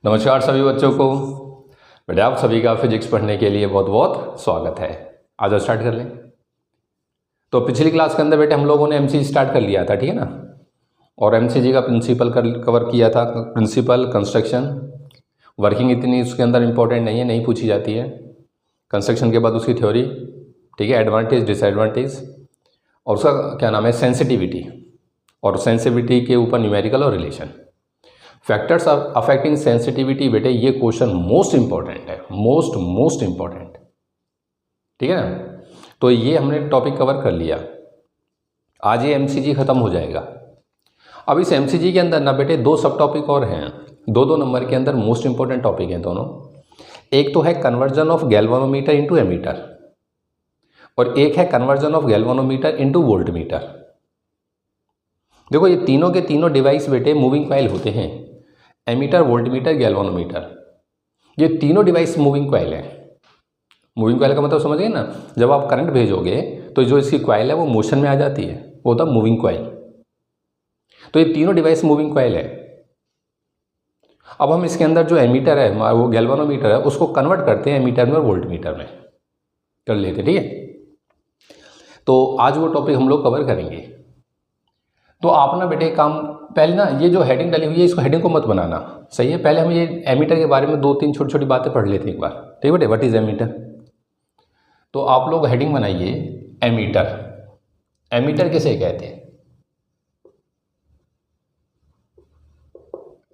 नमस्कार सभी बच्चों को। बेटे आप सभी का फिजिक्स पढ़ने के लिए बहुत बहुत स्वागत है। आज स्टार्ट कर लें। तो पिछली क्लास के अंदर बेटे हम लोगों ने एमसीजी स्टार्ट कर लिया था, ठीक है ना। और एमसीजी का प्रिंसिपल कवर किया था, प्रिंसिपल, कंस्ट्रक्शन, वर्किंग इतनी उसके अंदर इंपॉर्टेंट नहीं है, नहीं पूछी जाती है। कंस्ट्रक्शन के बाद उसकी थ्योरी, ठीक है, एडवांटेज डिसएडवांटेज, और उसका क्या नाम है, सेंसिटिविटी, और सेंसिटिविटी के ऊपर न्यूमेरिकल और रिलेशन। फैक्टर्स अफेक्टिंग सेंसिटिविटी बेटे ये क्वेश्चन मोस्ट इंपॉर्टेंट है, मोस्ट इंपॉर्टेंट, ठीक है ना। तो ये हमने टॉपिक कवर कर लिया। आज ये एमसीजी खत्म हो जाएगा। अब इस एमसीजी के अंदर ना बेटे दो सब टॉपिक और हैं, दो नंबर के अंदर मोस्ट इंपॉर्टेंट टॉपिक हैं दोनों। एक तो है conversion of galvanometer into ammeter, और एक है conversion of galvanometer into voltmeter. देखो ये तीनों के तीनों डिवाइस बेटे मूविंग कॉइल होते हैं, एमीटर, वोल्टमीटर, गैल्वेनोमीटर, ये तीनों डिवाइस मूविंग कॉइल है। मूविंग कॉइल का मतलब समझ गए ना, जब आप करंट भेजोगे तो जो इसकी कॉइल है वो मोशन में आ जाती है, वो होता है मूविंग कॉइल। तो ये तीनों डिवाइस मूविंग कॉइल है। अब हम इसके अंदर जो एमीटर है, वो गैल्वेनोमीटर है, उसको कन्वर्ट करते हैं एमीटर में और वोल्टमीटर में कर लेते, ठीक है। तो आज वो टॉपिक हम लोग कवर करेंगे। तो आप ना बेटे काम पहले ना, ये जो हेडिंग डली हुई है इसको हेडिंग को मत बनाना, सही है। पहले हम ये एमीटर के बारे में दो तीन छोटी छोटी बातें पढ़ लेते हैं एक बार, ठीक है बेटे। What is ammeter? तो आप लोग हेडिंग बनाइए एमीटर। एमीटर किसे कहते हैं?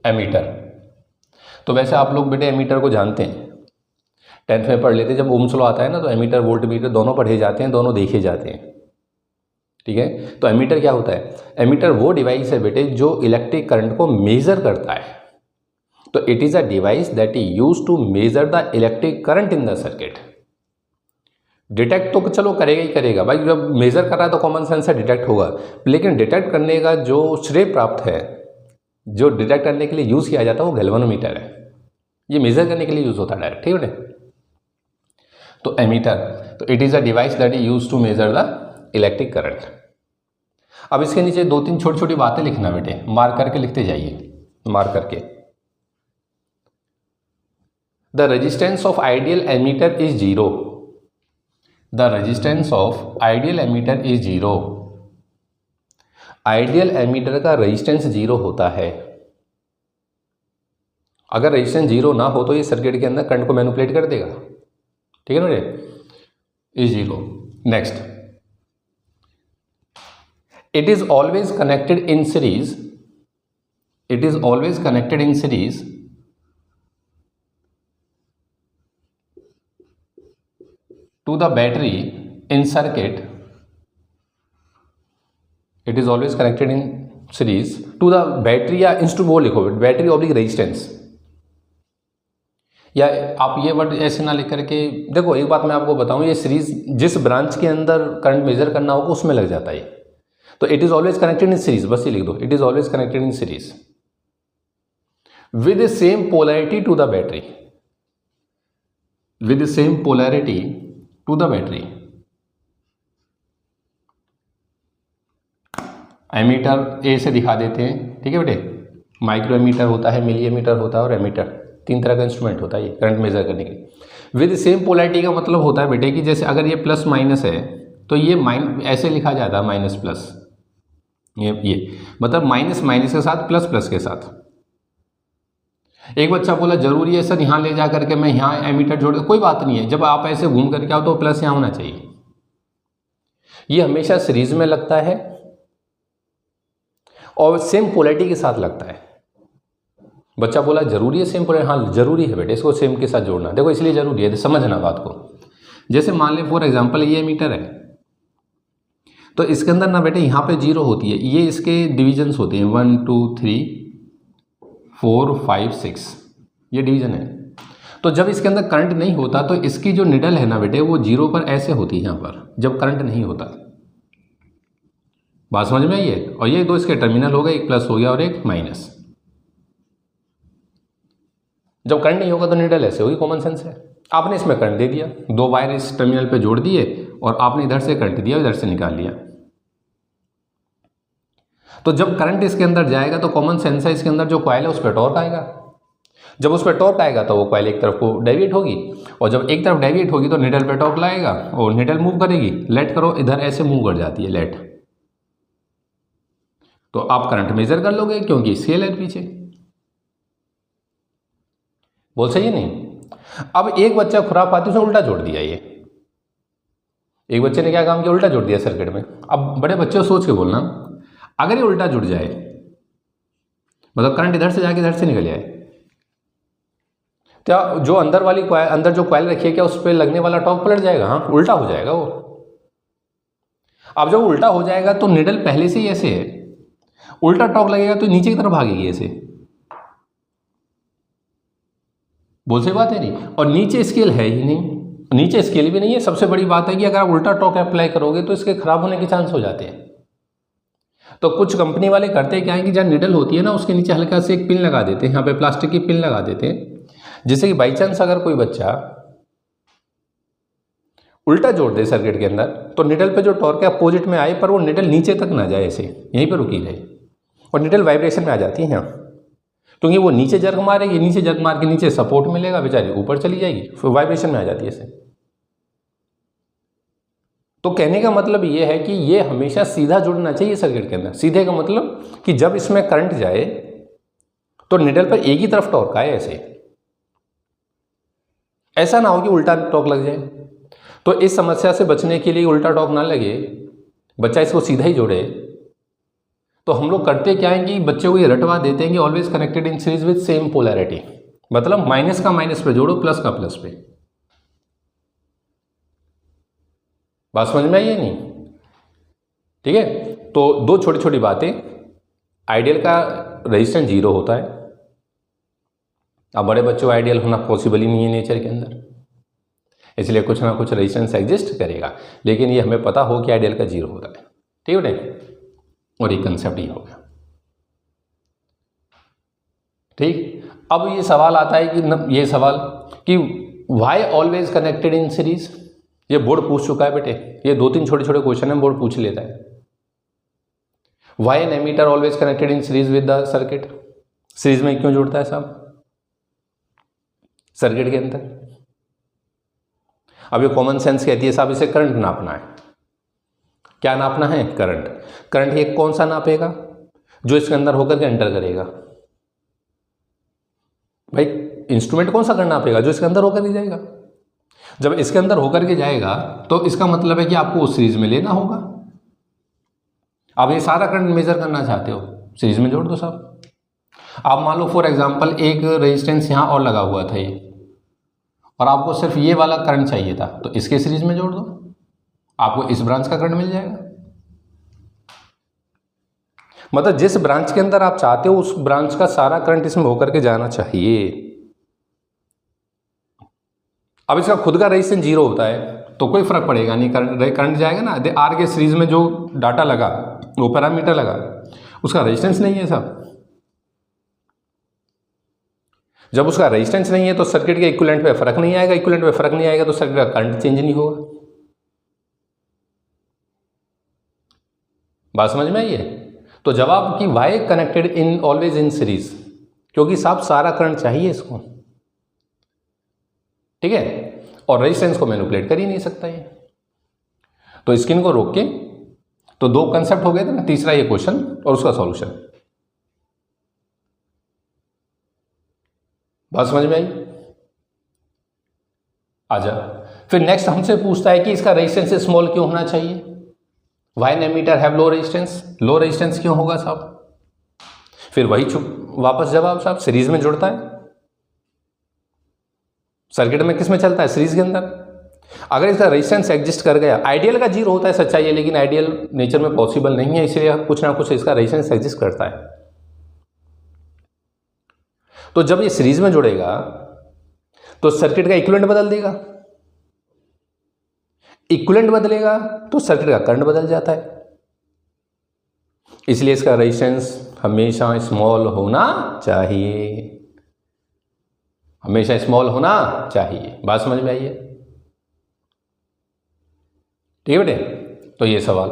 एमीटर। तो वैसे आप लोग बेटे एमीटर को जानते हैं, 10th में पढ़ लेते हैं। जब ओम्स लॉ आता है ना तो एमीटर वोल्टमीटर दोनों पढ़े जाते हैं, दोनों देखे जाते हैं, ठीक है। तो एमीटर क्या होता है? एमीटर वो डिवाइस है बेटे जो इलेक्ट्रिक करंट को मेजर करता है। तो it is a device that is used to measure the electric current in the circuit. Detect तो चलो करेगा ही करेगा भाई, जब मेजर कर रहा है तो कॉमन सेंस से डिटेक्ट होगा, लेकिन डिटेक्ट करने का जो श्रेय प्राप्त है, जो डिटेक्ट करने के लिए यूज किया जाता है वो गैल्वेनोमीटर है। ये मेजर करने के लिए यूज होता है डायरेक्ट, ठीक है। तो एमीटर, तो it is a device that is used to measure the electric current. अब इसके नीचे दो तीन छोटी छोटी बातें लिखना बेटे, मार्क करके लिखते जाइए, मार्क करके। The resistance of ideal ammeter is zero. The resistance of ideal ammeter is zero. Ideal ammeter का रेजिस्टेंस जीरो होता है। अगर रेजिस्टेंस जीरो ना हो तो ये सर्किट के अंदर करंट को मैनिपुलेट कर देगा, ठीक है ना बेटे। Is zero. Next, it is always connected in series. It is always connected in series to the battery in circuit. It is always connected in series to the battery, या इंस्टू वो लिखो बैटरी ऑब्लिक रेजिस्टेंस, या आप ये word ऐसे ना लिख करके, देखो एक बात मैं आपको बताऊं, ये सीरीज जिस ब्रांच के अंदर करंट मेजर करना होगा उसमें लग जाता है। तो it is always connected in series, बस ये लिख दो, it is always connected in series with same polarity to the battery, with same polarity to the battery. Ammeter A से दिखा देते हैं, ठीक है बेटे। माइक्रो एमीटर होता है, मिली एमीटर होता है और एमीटर, तीन तरह का इंस्ट्रूमेंट होता है ये करंट मेजर करने के। विद सेम पोलैरिटी का मतलब होता है बेटे कि जैसे अगर ये प्लस माइनस है तो ये ऐसे लिखा जाता है माइनस प्लस, ये मतलब माइनस माइनस के साथ, प्लस प्लस के साथ। एक बच्चा बोला जरूरी है सर यहाँ ले जा करके मैं यहाँ एमीटर जोड़, कोई बात नहीं है, जब आप ऐसे घूम करके आओ तो प्लस यहाँ होना चाहिए। ये हमेशा सीरीज में लगता है और सेम पोलैरिटी के साथ लगता है। बच्चा बोला जरूरी है सेम पोलैरिटी, हाँ जरूरी है बेटे, इसको सेम के साथ जोड़ना। देखो इसलिए जरूरी है, समझना बात को। जैसे मान ले फॉर एग्जाम्पल ये एमीटर है, तो इसके अंदर ना बेटे यहाँ पे जीरो होती है, ये इसके डिविजन्स होते हैं 1 2 3 4 5 6, ये डिवीजन है। तो जब इसके अंदर करंट नहीं होता तो इसकी जो निडल है ना बेटे वो जीरो पर ऐसे होती है यहाँ पर, जब करंट नहीं होता। बात समझ में आई है? और ये दो इसके टर्मिनल हो गए, एक प्लस हो गया और एक माइनस। जब करंट नहीं होगा तो निडल ऐसे होगी, कॉमन सेंस है। आपने इसमें करंट दे दिया, दो वायर इस टर्मिनल पे जोड़ दिए और आपने इधर से करंट दिया, इधर से निकाल लिया। तो जब करंट इसके अंदर जाएगा तो कॉमन सेंस है इसके अंदर जो कॉइल है उस पर टॉर्क आएगा। जब उस पर टॉर्क आएगा तो वो कॉइल एक तरफ को डेविएट होगी, और जब एक तरफ डेविएट होगी तो निडल पे टॉर्क लाएगा और निडल मूव करेगी। लेट करो, इधर ऐसे मूव कर जाती है लेट, तो आप करंट मेजर कर लोगे क्योंकि स्केल है पीछे। बोल सही है नहीं। अब एक बच्चा खुरापाती उसने उल्टा जोड़ दिया, ये एक बच्चे ने क्या काम किया, उल्टा जोड़ दिया सर्किट में। अब बड़े बच्चे को सोच के बोलना, अगर ये उल्टा जुड़ जाए मतलब करंट इधर से जाके इधर से निकल जाए, तो जो अंदर वाली कॉइल, अंदर जो कॉइल रखी है, क्या उस पर लगने वाला टॉर्क पलट जाएगा? हाँ, उल्टा हो जाएगा वो। अब जब उल्टा हो जाएगा तो निडल पहले से ही ऐसे है, उल्टा टॉर्क लगेगा तो नीचे की तरफ भागेगी ऐसे। बोल से बात है नहीं। और नीचे स्केल है ही नहीं, नीचे स्केल भी नहीं है। सबसे बड़ी बात है कि अगर आप उल्टा टॉर्क अप्लाई करोगे तो इसके खराब होने के चांस हो जाते हैं। तो कुछ कंपनी वाले करते क्या है कि जहाँ निडल होती है ना, उसके नीचे हल्का से एक पिन लगा देते हैं, यहाँ पे प्लास्टिक की पिन लगा देते हैं, जिससे कि बाई चांस अगर कोई बच्चा उल्टा जोड़ दे सर्किट के अंदर तो निडल पे जो टॉर्क है अपोजिट में आए, पर वो निडल नीचे तक ना जाए, ऐसे यहीं पर रुकी रहे, और निडल वाइब्रेशन में आ जाती है यहाँ, क्योंकि वो नीचे जर्क मारेगी, नीचे जर्क मार के नीचे सपोर्ट मिलेगा, बेचारी ऊपर चली जाएगी, फिर वाइब्रेशन में आ जाती है ऐसे। तो कहने का मतलब ये है कि ये हमेशा सीधा जुड़ना चाहिए सर्किट के अंदर। सीधे का मतलब कि जब इसमें करंट जाए तो निडल पर एक ही तरफ टॉर्क आए, ऐसा ना हो कि उल्टा टॉर्क लग जाए। तो इस समस्या से बचने के लिए उल्टा टॉर्क ना लगे, बच्चा इसको सीधा ही जोड़े, तो हम लोग करते क्या है कि बच्चे को ये रटवा देते हैं कि always connected in series with same polarity, मतलब माइनस का माइनस पे जोड़ो, प्लस का प्लस पे। बात समझ में आई है नहीं? ठीक है, तो दो छोटी छोटी बातें। आइडियल का रेजिस्टेंस 0 होता है। अब बड़े बच्चों को आइडियल होना पॉसिबल ही नहीं है नेचर के अंदर, इसलिए कुछ ना कुछ रेजिस्टेंस एग्जिस्ट करेगा, लेकिन ये हमें पता हो कि आइडियल का 0 होता है। ठीक है बेटे, और ये कंसेप्ट ही हो गया। ठीक, अब ये सवाल आता है कि ये सवाल कि why always connected in series, ये बोर्ड पूछ चुका है बेटे, ये 2-3 छोटे छोटे क्वेश्चन है, बोर्ड पूछ लेता है। Why an ammeter always connected in series with the circuit, series में क्यों जुड़ता है साहब सर्किट के अंदर? अब ये कॉमन सेंस कहती है साहब इसे करंट नापना है। क्या नापना है? करंट। करंट ये कौन सा नापेगा? जो इसके अंदर होकर के एंटर करेगा। भाई इंस्ट्रूमेंट कौन सा करंट नापेगा? जो इसके अंदर होकर के जाएगा। जब इसके अंदर होकर के जाएगा तो इसका मतलब है कि आपको उस सीरीज में लेना होगा। आप ये सारा करंट मेजर करना चाहते हो, सीरीज में जोड़ दो साहब। आप मान लो फॉर एग्जांपल एक रेजिस्टेंस यहाँ और लगा हुआ था ये, और आपको सिर्फ ये वाला करंट चाहिए था, तो इसके सीरीज में जोड़ दो, आपको इस ब्रांच का करंट मिल जाएगा। मतलब जिस ब्रांच के अंदर आप चाहते हो उस ब्रांच का सारा करंट इसमें होकर के जाना चाहिए। अब इसका खुद का रेजिस्टेंस 0 होता है तो कोई फर्क पड़ेगा नहीं, करंट जाएगा ना। आर के सीरीज में जो डाटा लगा, वो पैरामीटर लगा, उसका रेजिस्टेंस नहीं है साहब। जब उसका रेजिस्टेंस नहीं है तो सर्किट के इक्विवेलेंट पे फर्क नहीं आएगा, इक्विवेलेंट पे फर्क नहीं आएगा तो सर्किट का करंट चेंज नहीं होगा। बात समझ में आई है? तो जवाब कि why connected in always in series, क्योंकि साहब सारा करंट चाहिए इसको, ठीक है, और रेजिस्टेंस को मैनिपुलेट कर ही नहीं सकता ये। तो स्किन को रोक के, तो 2 कंसेप्ट हो गए थे ना, तीसरा ये क्वेश्चन और उसका सॉल्यूशन। बात समझ में आई? आजा, फिर नेक्स्ट हमसे पूछता है कि इसका रेजिस्टेंस स्मॉल क्यों होना चाहिए? Why an ammeter have low resistance, low resistance क्यों होगा साहब? फिर वही वापस जवाब साहब, सीरीज में जुड़ता है। सर्किट में किस में चलता है? सीरीज के अंदर। अगर इसका रेजिस्टेंस एग्जिस्ट कर गया, आइडियल का 0 होता है, सच्चाई है, लेकिन आइडियल नेचर में पॉसिबल नहीं है, इसलिए कुछ ना कुछ इसका रेजिस्टेंस एग्जिस्ट करता है। तो जब ये सीरीज में जुड़ेगा तो सर्किट का इक्विवेलेंट बदल देगा, इक्विवेलेंट बदलेगा तो सर्किट का करंट बदल जाता है, इसलिए इसका रेजिस्टेंस हमेशा स्मॉल होना चाहिए, हमेशा स्मॉल होना चाहिए। बात समझ में आई है? ठीक है बेटे, तो ये सवाल।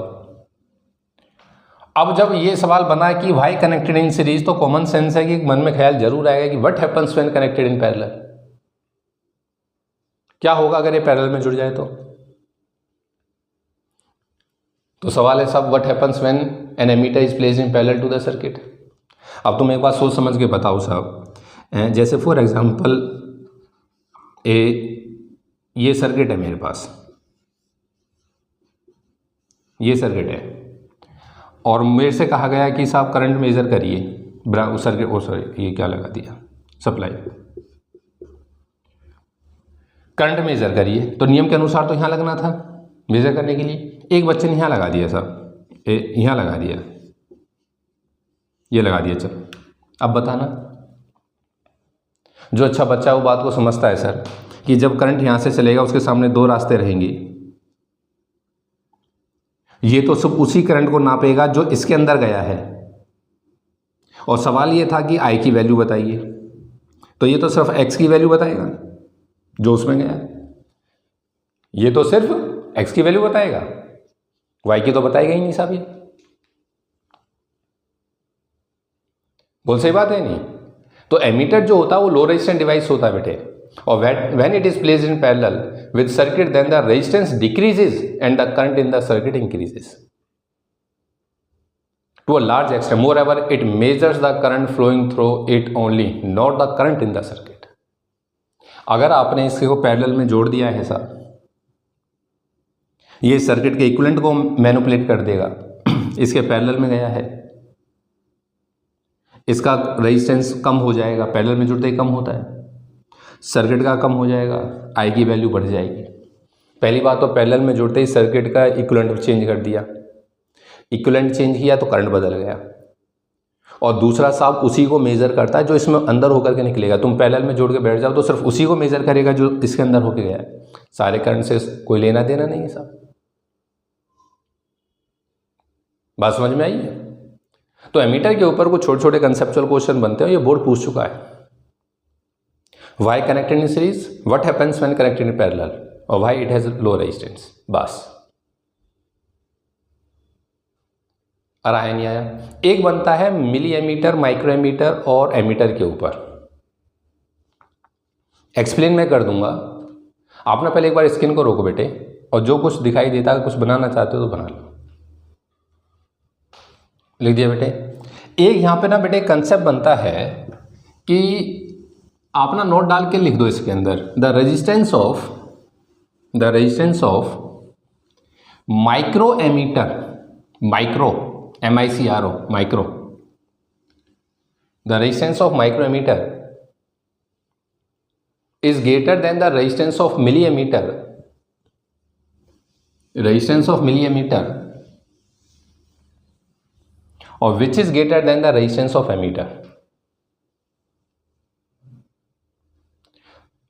अब जब ये सवाल बना कि वाई कनेक्टेड इन सीरीज, तो कॉमन सेंस है कि मन में ख्याल जरूर आएगा कि what happens when connected in parallel, क्या होगा अगर ये पैरेलल में जुड़ जाए तो सवाल है साहब what happens when an ammeter is placed in parallel to the circuit. अब तुम एक बात सोच समझ के बताओ साहब, जैसे फॉर एग्जांपल ये सर्किट है मेरे पास, ये सर्किट है और मेरे से कहा गया कि साहब करंट मेजर करिए सर्किट, सॉरी ये क्या लगा दिया, सप्लाई, करंट मेजर करिए। तो नियम के अनुसार तो यहाँ लगना था मेजर करने के लिए, एक बच्चे ने यहाँ लगा दिया साहब, यहाँ लगा दिया, ये लगा दिया। चलो अब बताना, जो अच्छा बच्चा वो बात को समझता है सर कि जब करंट यहाँ से चलेगा उसके सामने दो रास्ते रहेंगे, ये तो सिर्फ उसी करंट को नापेगा जो इसके अंदर गया है, और सवाल ये था कि आई की वैल्यू बताइए, तो ये तो सिर्फ एक्स की वैल्यू बताएगा जो उसमें गया है, ये तो सिर्फ एक्स की वैल्यू बताएगा, वाई की तो बताएगा ही नहीं साहब। ये बोल सही बात है नहीं? तो एमीटर जो होता है वो लो रेजिस्टेंस डिवाइस होता है बेटे, और when it is placed in parallel with circuit then the resistance decreases and the current in the circuit increases to a large extent, moreover it measures the current flowing through it only, not the current in the circuit। अगर आपने इसको parallel में जोड़ दिया है साहब, ये circuit के इक्विवेलेंट को मैनिपुलेट कर देगा, इसके पैरेलल में गया है, इसका रेजिस्टेंस कम हो जाएगा, पैरेलल में जुड़ते ही कम होता है, सर्किट का कम हो जाएगा, आई की वैल्यू बढ़ जाएगी। पहली बात तो पैरेलल में जुड़ते ही सर्किट का इक्विवेलेंट चेंज कर दिया, इक्विवेलेंट चेंज किया तो करंट बदल गया, और दूसरा साहब उसी को मेजर करता है जो इसमें अंदर होकर के निकलेगा। तुम पैरेलल में जोड़ के बैठ जाओ तो सिर्फ उसी को मेजर करेगा जो इसके अंदर होके गया है, सारे करंट से कोई लेना देना नहीं है साहब। बात समझ में आई है? तो एमीटर के ऊपर कुछ छोटे छोटे कंसेप्चुअल क्वेश्चन बनते हैं, ये बोर्ड पूछ चुका है। Why connected in series, what happens when connected in parallel, और why it has low resistance, बस। आ रहा है नहीं आया? एक बनता है मिली एमीटर, माइक्रो एमीटर और एमीटर के ऊपर, एक्सप्लेन मैं कर दूंगा। आप ना पहले एक बार स्क्रीन को रोको बेटे, और जो कुछ दिखाई देता है, कुछ बनाना चाहते हो तो बना लो। लिख दिया बेटे। एक यहाँ पे ना बेटे कंसेप्ट बनता है कि आप ना नोट डाल के लिख दो इसके अंदर, the resistance of microammeter, micro MICRO, micro, the resistance of microammeter is greater than the resistance of milliammeter, resistance of milliammeter, और which is greater than the resistance of ammeter.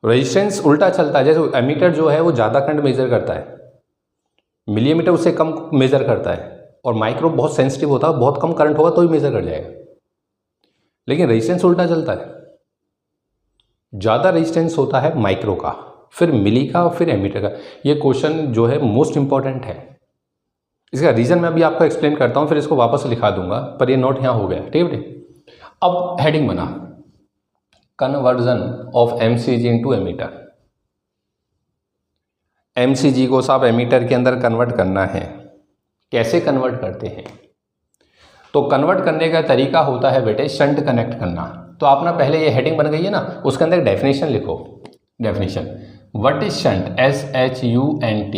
Resistance उल्टा चलता है, जैसे ammeter जो है वो ज़्यादा current measure करता है, मिली एमीटर उससे कम मेजर करता है, और माइक्रो बहुत सेंसिटिव होता है, बहुत कम करंट होगा तो ही मेजर कर जाएगा। लेकिन रेजिस्टेंस उल्टा चलता है, ज़्यादा रेजिस्टेंस होता है माइक्रो का, फिर मिली का, फिर एमीटर का। ये क्वेश्चन जो है मोस्ट इंपॉर्टेंट है। इसका रीज़न मैं अभी आपको एक्सप्लेन करता हूँ, फिर इसको वापस लिखा दूंगा, पर ये नोट यहाँ हो गया, ठीक है बेटे। अब हेडिंग बना, conversion of MCG into ammeter. MCG को साहब एमीटर के अंदर कन्वर्ट करना है। कैसे कन्वर्ट करते हैं? तो कन्वर्ट करने का तरीका होता है बेटे शंट कनेक्ट करना। तो आप ना पहले ये हेडिंग बन गई है ना, उसके अंदर डेफिनेशन लिखो। Definition, what is shunt? SHUNT।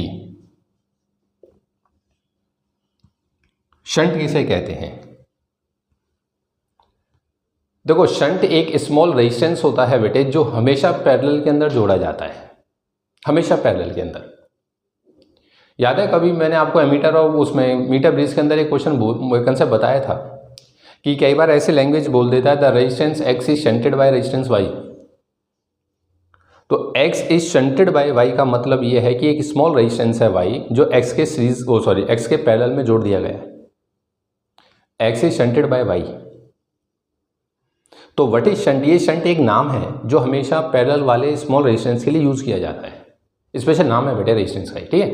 Shunt किसे कहते हैं? देखो, शंट एक स्मॉल रेजिस्टेंस होता है बेटे, जो हमेशा पैरेलल के अंदर जोड़ा जाता है, हमेशा पैरेलल के अंदर। याद है कभी मैंने आपको एमीटर और उसमें मीटर ब्रिज के अंदर एक क्वेश्चन कंसेप्ट बताया था कि कई बार ऐसे लैंग्वेज बोल देता है the resistance X is shunted by resistance Y। तो X is shunted bye Y का मतलब ये है कि एक स्मॉल रेजिस्टेंस है Y जो X के सीरीज X के पैरेलल में जोड़ दिया गया है। X is shunted bye Y। तो व्हाट इज शंट? ये शंट एक नाम है जो हमेशा पैरेलल वाले स्मॉल रेजिस्टेंस के लिए यूज किया जाता है। स्पेशल नाम है बेटे रेजिस्टेंस का, ठीक है।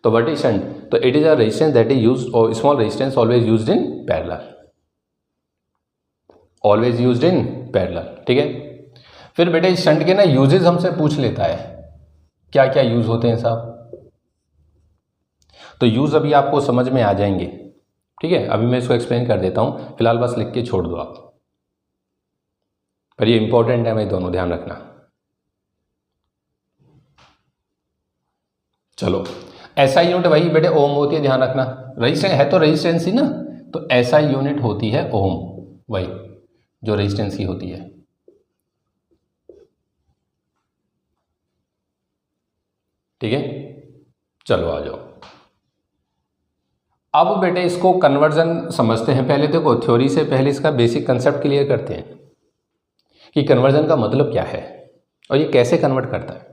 तो व्हाट इज शंट? तो it is a resistance that is used, और small resistance always used in parallel, always used in parallel, ठीक है। फिर बेटे इस शंट के ना यूजेस हमसे पूछ लेता है, क्या क्या यूज होते हैं साहब। तो यूज अभी आपको समझ में आ जाएंगे, ठीक है। अभी मैं इसको एक्सप्लेन कर देता हूं, फिलहाल बस लिख के छोड़ दो आप, पर ये इंपॉर्टेंट है भाई, दोनों ध्यान रखना। चलो, एसआई यूनिट वही बेटे ओम होती है, ध्यान रखना। रेजिस्टेंस है तो रेजिस्टेंस ही ना, तो एसआई यूनिट होती है ओम, वही जो रेजिस्टेंस की होती है, ठीक है। चलो आ जाओ, अब बेटे इसको कन्वर्जन समझते हैं। पहले देखो, थ्योरी से पहले इसका बेसिक कंसेप्ट क्लियर करते हैं कि कन्वर्जन का मतलब क्या है और ये कैसे कन्वर्ट करता है।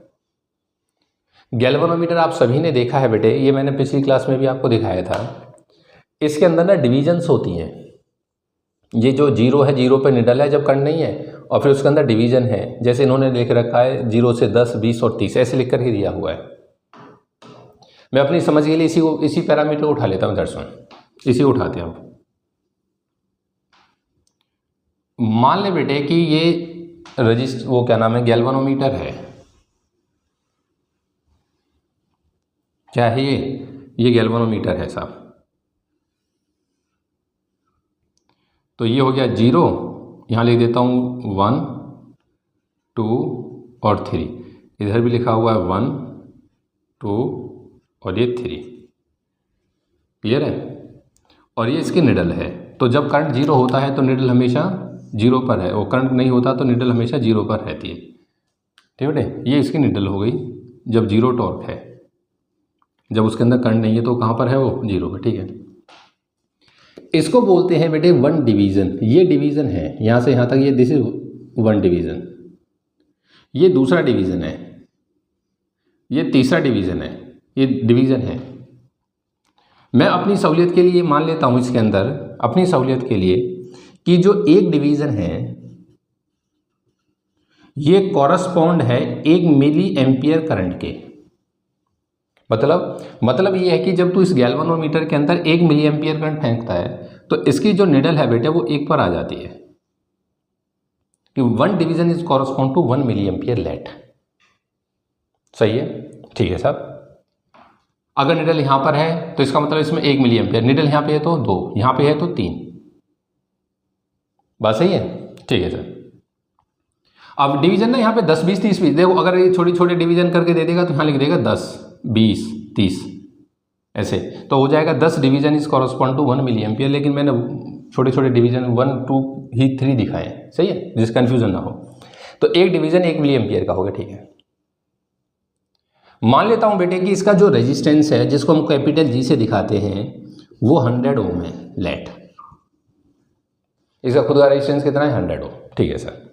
गैल्वेनोमीटर आप सभी ने देखा है बेटे, ये मैंने पिछली क्लास में भी आपको दिखाया था। इसके अंदर ना डिविजन्स होती हैं, ये जो जीरो है, जीरो पे निडल है जब करंट नहीं है, और फिर उसके अंदर डिवीजन है, जैसे इन्होंने लिख रखा है 0 से 10, 20 और 30 ऐसे लिख करके दिया हुआ है। मैं अपनी समझ के लिए इसी पैरामीटर को उठा लेता हूँ दर्शन, इसी उठाते हैं हम। मान ले बेटे कि ये वो क्या नाम है, गैल्वेनोमीटर है, क्या है ये गैल्वेनोमीटर है साहब। तो ये हो गया 0, यहाँ लिख देता हूँ 1, 2 और 3, इधर भी लिखा हुआ है 1, 2 और ये 3, क्लियर है। और ये इसकी निडल है, तो जब करंट 0 होता है तो निडल हमेशा 0 पर है, और करंट नहीं होता तो निडल हमेशा 0 पर रहती है, ठीक है बेटे। ये इसकी निडल हो गई जब 0 टॉर्क है, जब उसके अंदर करंट नहीं है तो कहाँ पर है वो, 0 पर, ठीक है। इसको बोलते हैं बेटे वन डिवीज़न, ये डिवीज़न है यहाँ से यहाँ तक, ये दिस इज वन डिवीज़न, ये दूसरा डिवीज़न है, ये तीसरा डिवीज़न है, ये डिवीज़न है। मैं अपनी सहूलियत के लिए मान लेता हूँ इसके अंदर, अपनी सहूलियत के लिए, कि जो एक डिवीज़न है ये कॉरस्पॉन्ड है 1 मिली एम्पियर करंट के। मतलब ये है कि जब तू इस गैल्वेनोमीटर के अंदर 1 मिली एम्पियर करंट फेंकता है तो इसकी जो निडल है बेटे वो 1 पर आ जाती है, कि 1 division is correspond to 1 milli ampere let. सही है, ठीक है साहब। अगर निडल यहाँ पर है तो इसका मतलब इसमें 1 मिली एम्पियर, निडल यहाँ पे है तो 2, यहाँ पे है तो 3, बात सही है, ठीक है सर। अब डिवीजन ना यहाँ पे 10, 20, 30 भी देखो, अगर ये छोटे छोटे डिवीजन करके दे देगा तो यहाँ लिख देगा 10, 20, 30 ऐसे, तो हो जाएगा 10 division is correspond to 1 milli ampere. लेकिन मैंने छोटे छोटे डिवीजन 1, 2 ही 3 दिखाए, सही है, जिस कन्फ्यूजन ना हो। तो एक डिवीजन 1 मिली एम्पियर का होगा, ठीक है। मान लेता हूं बेटे कि इसका जो रेजिस्टेंस है जिसको हम कैपिटल जी से दिखाते हैं वो 100 ओम है लेट, इसका खुद का रेजिस्टेंस कितना है, 100 ओम, ठीक है सर।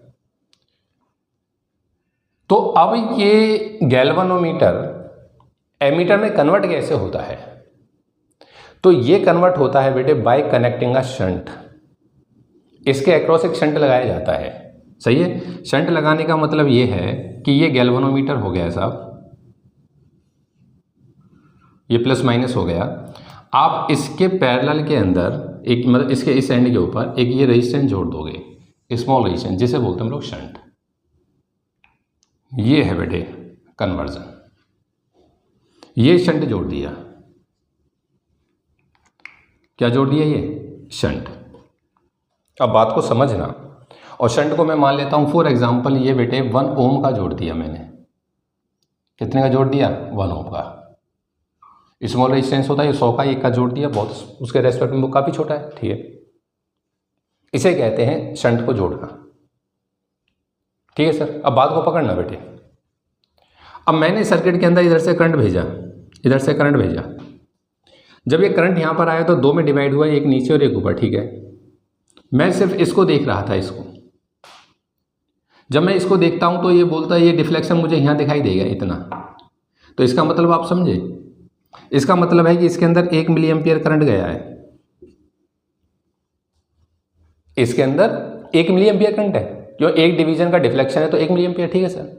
तो अब ये गैल्वेनोमीटर एमीटर में कन्वर्ट कैसे होता है? तो ये कन्वर्ट होता है बेटे बाय कनेक्टिंग अ शंट, इसके अक्रॉस एक शंट लगाया जाता है, सही है। शंट लगाने का मतलब ये है कि ये गैल्वेनोमीटर हो गया साहब, ये प्लस माइनस हो गया। आप इसके पैरेलल के अंदर एक, मतलब इसके इस एंड के ऊपर एक ये रेजिस्टेंस जोड़ दोगे, स्मॉल रेजिस्टेंस, जिसे बोलते हैं हम लोग शंट। ये है बेटे कन्वर्जन, ये शंट जोड़ दिया, क्या जोड़ दिया, ये शंट। अब बात को समझना, और शंट को मैं मान लेता हूं फॉर एग्जांपल, ये बेटे 1 ओम का जोड़ दिया मैंने, कितने का जोड़ दिया, 1 ओम का। स्मॉल रेजिस्टेंस होता है 100 का, 1 का जोड़ दिया, बहुत उसके रेस्पेक्ट में वो काफ़ी छोटा है, ठीक है। इसे कहते हैं शंट को जोड़ना, ठीक है सर। अब बात को पकड़ना बेटे, अब मैंने सर्किट के अंदर इधर से करंट भेजा, इधर से करंट भेजा, जब ये करंट यहाँ पर आया तो 2 में डिवाइड हुआ, एक नीचे और एक ऊपर, ठीक है। मैं सिर्फ इसको देख रहा था, इसको जब मैं इसको देखता हूँ तो ये बोलता है ये डिफ्लेक्शन मुझे यहाँ दिखाई देगा इतना, तो इसका मतलब आप समझे, इसका मतलब है कि इसके अंदर 1 मिली एम्पियर करंट गया है, इसके अंदर 1 मिली एम्पियर करंट है, जो एक डिवीजन का डिफ्लेक्शन है तो 1 मिली एम्पियर, ठीक है सर।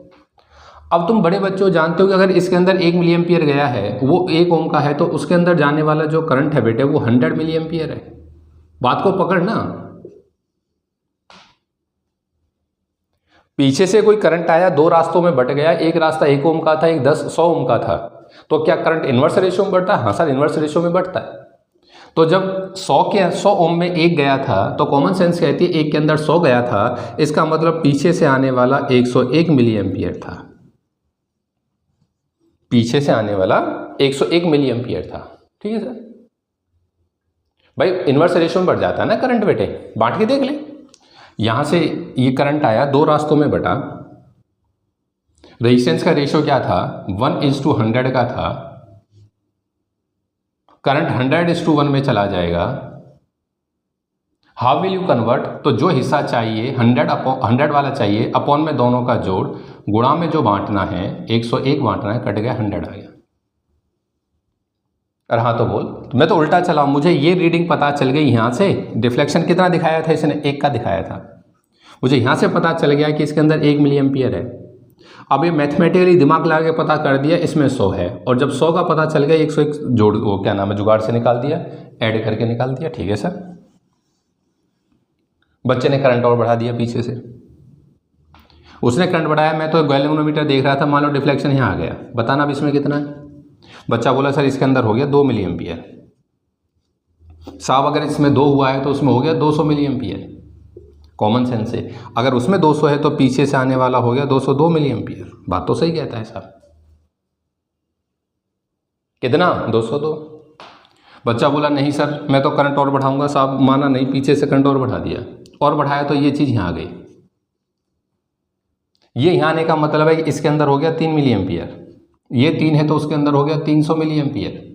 अब तुम बड़े बच्चों जानते हो कि अगर इसके अंदर 1 मिली एम्पियर गया है, वो 1 ओम का है, तो उसके अंदर जाने वाला जो करंट है बेटे वो 100 मिली एम्पियर है। बात को पकड़ना। पीछे से कोई करंट आया, 2 रास्तों में बट गया, एक रास्ता 1 ओम का था, एक 100 ओम का था, तो क्या करंट इन्वर्स रेशियो में बढ़ता है? हाँ सर, इन्वर्स रेशियो में बढ़ता है। तो जब 100 ओम में 1 गया था तो कॉमन सेंस कहती है 1 के अंदर 100 गया था, इसका मतलब पीछे से आने वाला 101 मिली एम्पियर था। पीछे से आने वाला 101 मिली एम्पियर था। ठीक है सर। भाई इन्वर्स रेशियो में बढ़ जाता है ना करंट बेटे, बांट के देख ले। यहां से ये करंट आया, 2 रास्तों में बटा, रेजिस्टेंस का रेशियो क्या था? 1:100 का था। करंट 100:1 में चला जाएगा। How will you convert? तो जो हिस्सा चाहिए 100 वाला चाहिए, अपॉन में दोनों का जोड़, गुणा में जो बांटना है 101 बांटना है, कट गया 100 आ गया। अरे हाँ तो बोल, तो मैं तो उल्टा चला, मुझे ये रीडिंग पता चल गई यहाँ से। डिफ्लेक्शन कितना दिखाया था इसने? 1 का दिखाया था। मुझे यहाँ से पता चल गया कि इसके अंदर 1 मिली एम्पियर है। अब ये मैथमेटिकली दिमाग लगा के पता कर दिया, इसमें 100 है, और जब 100 का पता चल गया 101 जोड़, वो क्या नाम है, जुगाड़ से निकाल दिया, ऐड करके निकाल दिया। ठीक है सर। बच्चे ने करंट और बढ़ा दिया पीछे से, उसने करंट बढ़ाया, मैं तो गैल्वेनोमीटर देख रहा था, मान लो डिफ्लेक्शन यहाँ आ गया, बताना अब इसमें कितना है। बच्चा बोला सर इसके अंदर हो गया 2 मिली एम्पियर। साहब अगर इसमें 2 हुआ है तो उसमें हो गया 200 मिली एम्पियर। कॉमन सेंस से अगर उसमें 200 है तो पीछे से आने वाला हो गया 202 मिली एम्पियर। बात तो सही कहता है साहब। कितना? 202। बच्चा बोला नहीं सर मैं तो करंट और बढ़ाऊंगा। साहब माना नहीं, पीछे से करंट और बढ़ा दिया, और बढ़ाया तो ये चीज़ यहाँ आ गई। ये यहाँ आने का मतलब है कि इसके अंदर हो गया 3 मिली एम्पियर। ये 3 है तो उसके अंदर हो गया 300 मिली एम्पियर।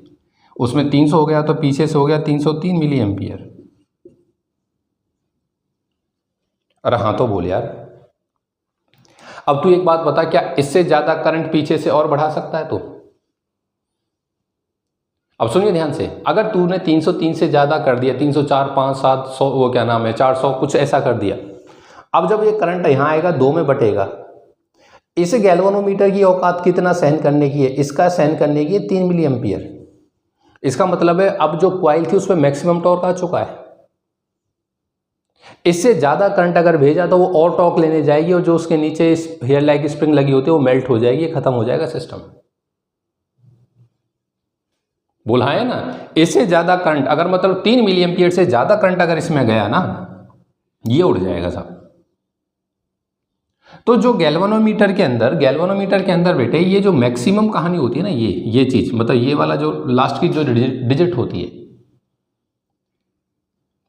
उसमें 300 हो गया तो पीछे से हो गया 303 मिली एम्पियर। अरे हाँ तो बोल यार। अब तू एक बात बता, क्या इससे ज़्यादा करंट पीछे से और बढ़ा सकता है तू? अब सुनिए ध्यान से, अगर तूने 303 से ज़्यादा कर दिया, 304, 5, 7, 100, वो क्या नाम है, 400, कुछ ऐसा कर दिया, अब जब ये करंट यहाँ आएगा 2 में बटेगा। इस गैल्वेनोमीटर की औकात कितना सहन करने की है? इसका सहन करने की है 3 मिली एम्पियर। इसका मतलब है अब जो कॉइल थी उसमें मैक्सिमम टॉर्क आ चुका है। इससे ज़्यादा करंट अगर भेजा तो वो और टॉर्क लेने जाएगी, और जो उसके नीचे हेयर लाइक स्प्रिंग लगी होती है वो मेल्ट हो जाएगी, खत्म हो जाएगा सिस्टम। बोला है ना, इससे ज़्यादा करंट अगर मतलब 3 मिली एम्पियर से ज़्यादा करंट अगर इसमें गया ना, ये उड़ जाएगा साहब। तो जो गैल्वेनोमीटर के अंदर बेटे ये जो मैक्सिमम कहानी होती है ना, ये चीज़ मतलब ये वाला जो लास्ट की जो डिजिट होती है,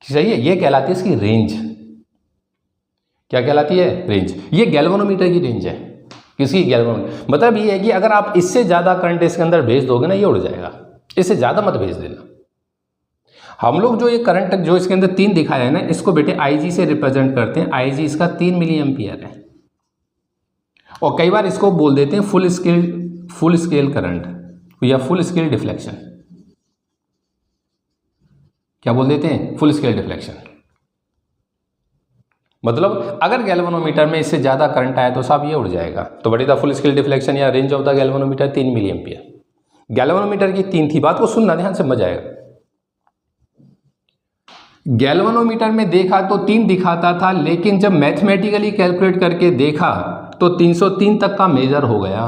सही है, ये कहलाती है इसकी रेंज। क्या कहलाती है? रेंज। ये गैल्वेनोमीटर की रेंज है। किसकी? गैल्वेनोमीटर। मतलब ये है कि अगर आप इससे ज़्यादा करंट इसके अंदर भेज दोगे ना, ये उड़ जाएगा। इससे ज़्यादा मत भेज देना। हम लोग जो ये करंट जो इसके अंदर 3 दिखाया है ना, इसको बेटे IG से रिप्रेजेंट करते हैं। IG इसका 3 मिली एम्पियर है, और कई बार इसको बोल देते हैं फुल स्केल करंट या फुल स्केल डिफ्लेक्शन। क्या बोल देते हैं? Full scale deflection. मतलब अगर गैल्वेनोमीटर में इससे ज़्यादा करंट आया तो साहब ये उड़ जाएगा। तो what is the full scale deflection या range of the galvanometer? 3 milli ampere. Galvanometer की 3 थी, बात को सुनना ध्यान से, मजा आएगा। गैल्वेनोमीटर में देखा तो 3 दिखाता था, लेकिन जब मैथमेटिकली कैलकुलेट करके देखा तो 303 तक का मेजर हो गया।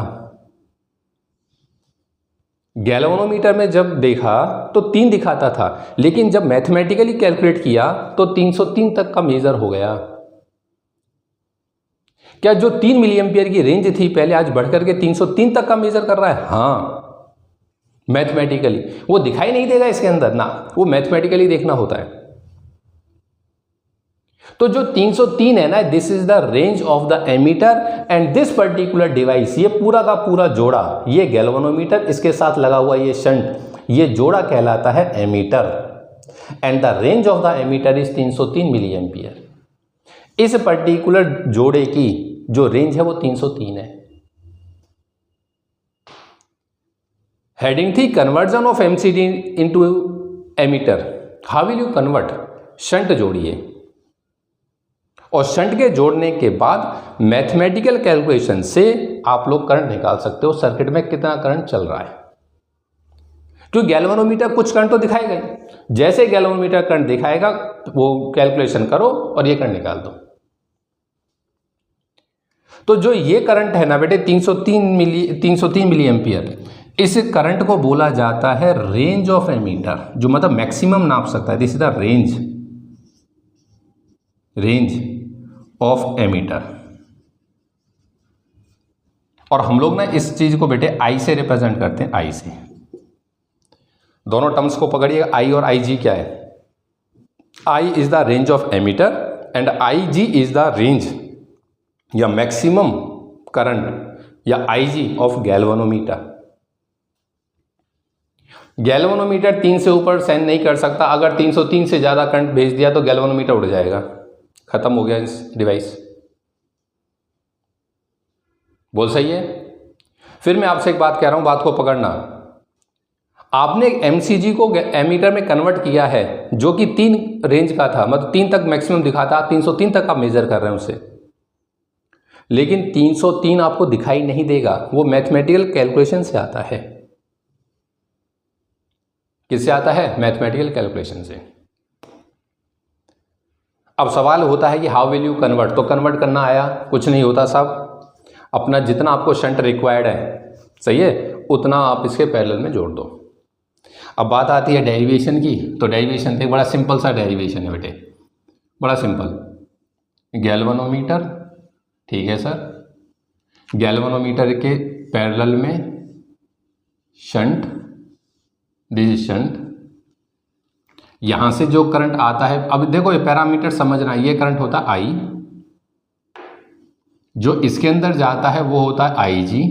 गैल्वेनोमीटर में जब देखा तो 3 दिखाता था, लेकिन जब मैथमेटिकली कैलकुलेट किया तो 303 तक का मेजर हो गया। क्या जो 3 मिली एम्पियर की रेंज थी पहले, आज बढ़कर के 303 तक का मेजर कर रहा है? हाँ, मैथमेटिकली। वो दिखाई नहीं देगा इसके अंदर ना, वो मैथमेटिकली देखना होता है। तो जो 303 है ना, this is the range of the ammeter and this particular device, ये पूरा का पूरा जोड़ा, ये गैल्वेनोमीटर, इसके साथ लगा हुआ ये शंट, ये जोड़ा कहलाता है ammeter, and the range of the ammeter is 303 milli ampere. इस पर्टिकुलर जोड़े की जो रेंज है वो 303 है। हेडिंग थी conversion of MCD into ammeter. How will you convert? Shunt जोड़िए और शंट के जोड़ने के बाद मैथमेटिकल कैलकुलेशन से आप लोग करंट निकाल सकते हो सर्किट में कितना करंट चल रहा है। क्योंकि गैल्वेनोमीटर कुछ करंट तो दिखाएगा ही, जैसे गैल्वेनोमीटर करंट दिखाएगा वो कैलकुलेशन करो और ये करंट निकाल दो। तो जो ये करंट है ना बेटे 303 मिली एम्पियर, इस करंट को बोला जाता है रेंज ऑफ एमीटर, जो मतलब मैक्सिमम नाप सकता है। This is the range of ammeter. और हम लोग ना इस चीज को बेटे आई से रिप्रेजेंट करते हैं, आई से। दोनों टर्म्स को पकड़िएगा, आई और आई जी क्या है। I is the range of ammeter and I G is the range या मैक्सिमम करंट या I G of galvanometer. Galvanometer 3 से ऊपर सेंड नहीं कर सकता। अगर 303 से ज़्यादा करंट भेज दिया तो गैल्वेनोमीटर उड़ जाएगा, खत्म हो गया इस डिवाइस। बोल सही है। फिर मैं आपसे एक बात कह रहा हूं, बात को पकड़ना। आपने एमसीजी को एमीटर में कन्वर्ट किया है जो कि 3 रेंज का था, मतलब 3 तक मैक्सिमम दिखाता, 303 तक आप मेजर कर रहे हैं उसे, लेकिन 303 आपको दिखाई नहीं देगा। वो मैथमेटिकल कैलकुलेशन से आता है। किससे आता है? मैथमेटिकल कैलकुलेशन से। अब सवाल होता है कि हाउ विल यू कन्वर्ट। तो कन्वर्ट करना आया, कुछ नहीं होता साहब, अपना जितना आपको शंट रिक्वायर्ड है, सही है, उतना आप इसके पैरेलल में जोड़ दो। अब बात आती है डेरिवेशन की। तो डेरिवेशन एक बड़ा सिंपल सा डेरिवेशन है बेटे, बड़ा सिंपल। गैल्वेनोमीटर, ठीक है सर, गैल्वेनोमीटर के पैरेलल में शंट, दिस शंट, यहां से जो करंट आता है, अब देखो ये पैरामीटर समझना, ये करंट होता है आई, जो इसके अंदर जाता है वो होता है आई जी,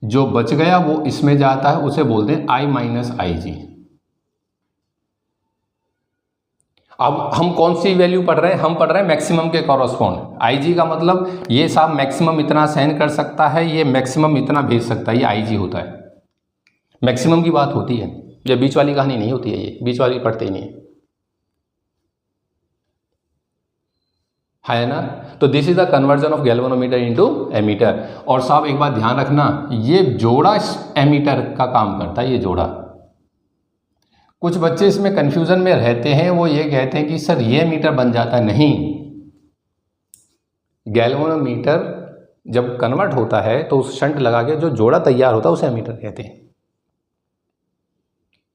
जो बच गया वो इसमें जाता है उसे बोलते हैं आई माइनस आई जी। अब हम कौन सी वैल्यू पढ़ रहे हैं? हम पढ़ रहे हैं मैक्सिमम के कॉरस्पॉन्ड। आई जी का मतलब ये साहब मैक्सिमम इतना सेंड कर सकता है, ये मैक्सिमम इतना भेज सकता है, ये आई जी होता है। मैक्सिमम की बात होती है, ये बीच वाली कहानी नहीं होती है, ये बीच वाली पढ़ते ही नहीं है ना। तो this is the conversion of galvanometer into ammeter. और साहब एक बात ध्यान रखना, ये जोड़ा एमीटर का काम करता है, ये जोड़ा। कुछ बच्चे इसमें कंफ्यूजन में रहते हैं, वो ये कहते हैं कि सर ये मीटर बन जाता है। नहीं, गैल्वेनोमीटर जब कन्वर्ट होता है तो उस शंट लगा के जो जोड़ा तैयार होता है उसे एमीटर कहते हैं।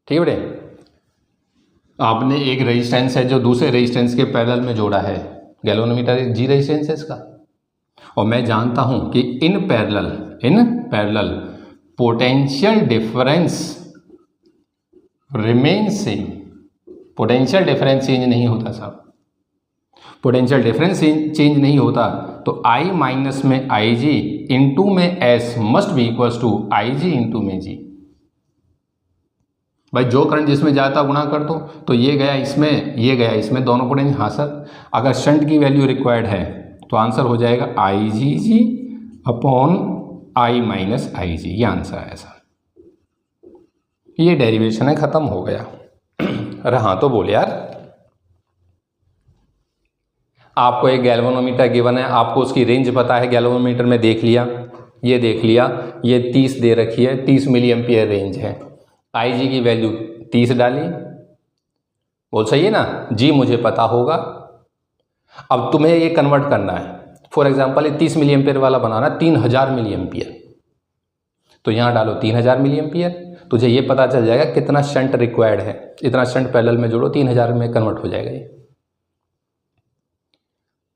ठीक है बेटे, आपने एक रेजिस्टेंस है जो दूसरे रेजिस्टेंस के पैरेलल में जोड़ा है, गैल्वेनोमीटर एक जी रेजिस्टेंस है इसका, और मैं जानता हूं कि in parallel potential difference remain same. Potential difference change नहीं होता साहब, पोटेंशियल डिफरेंस चेंज नहीं होता। तो आई माइनस में आई जी इंटू में S must be equals to I G into में जी। भाई जो करंट जिसमें जाता गुणा कर दो, तो ये गया इसमें, ये गया इसमें, दोनों पोटेंशियल। हाँ सर, अगर शंट की वैल्यू रिक्वायर्ड है तो आंसर हो जाएगा आई जी जी अपॉन आई माइनस आई जी, ये आंसर है सर। ये डेरिवेशन है, खत्म हो गया। अरे हाँ तो बोल यार, आपको एक गैल्वेनोमीटर गिवन है, आपको उसकी रेंज पता है, गैल्वेनोमीटर में देख लिया, ये देख लिया, ये 30 दे रखी है, 30 मिली एम्पियर रेंज है। आई जी की वैल्यू 30 डाली, बोल सही है ना, जी मुझे पता होगा। अब तुम्हें ये कन्वर्ट करना है, फॉर एग्जांपल ये 30 मिली एम्पियर वाला बनाना, 3000 मिली एम्पियर, तो यहाँ डालो 3000 मिली एम्पियर, तुझे ये पता चल जाएगा कितना शंट रिक्वायर्ड है। इतना शंट पैरेलल में जोड़ो, 3000 में कन्वर्ट हो जाएगा ये।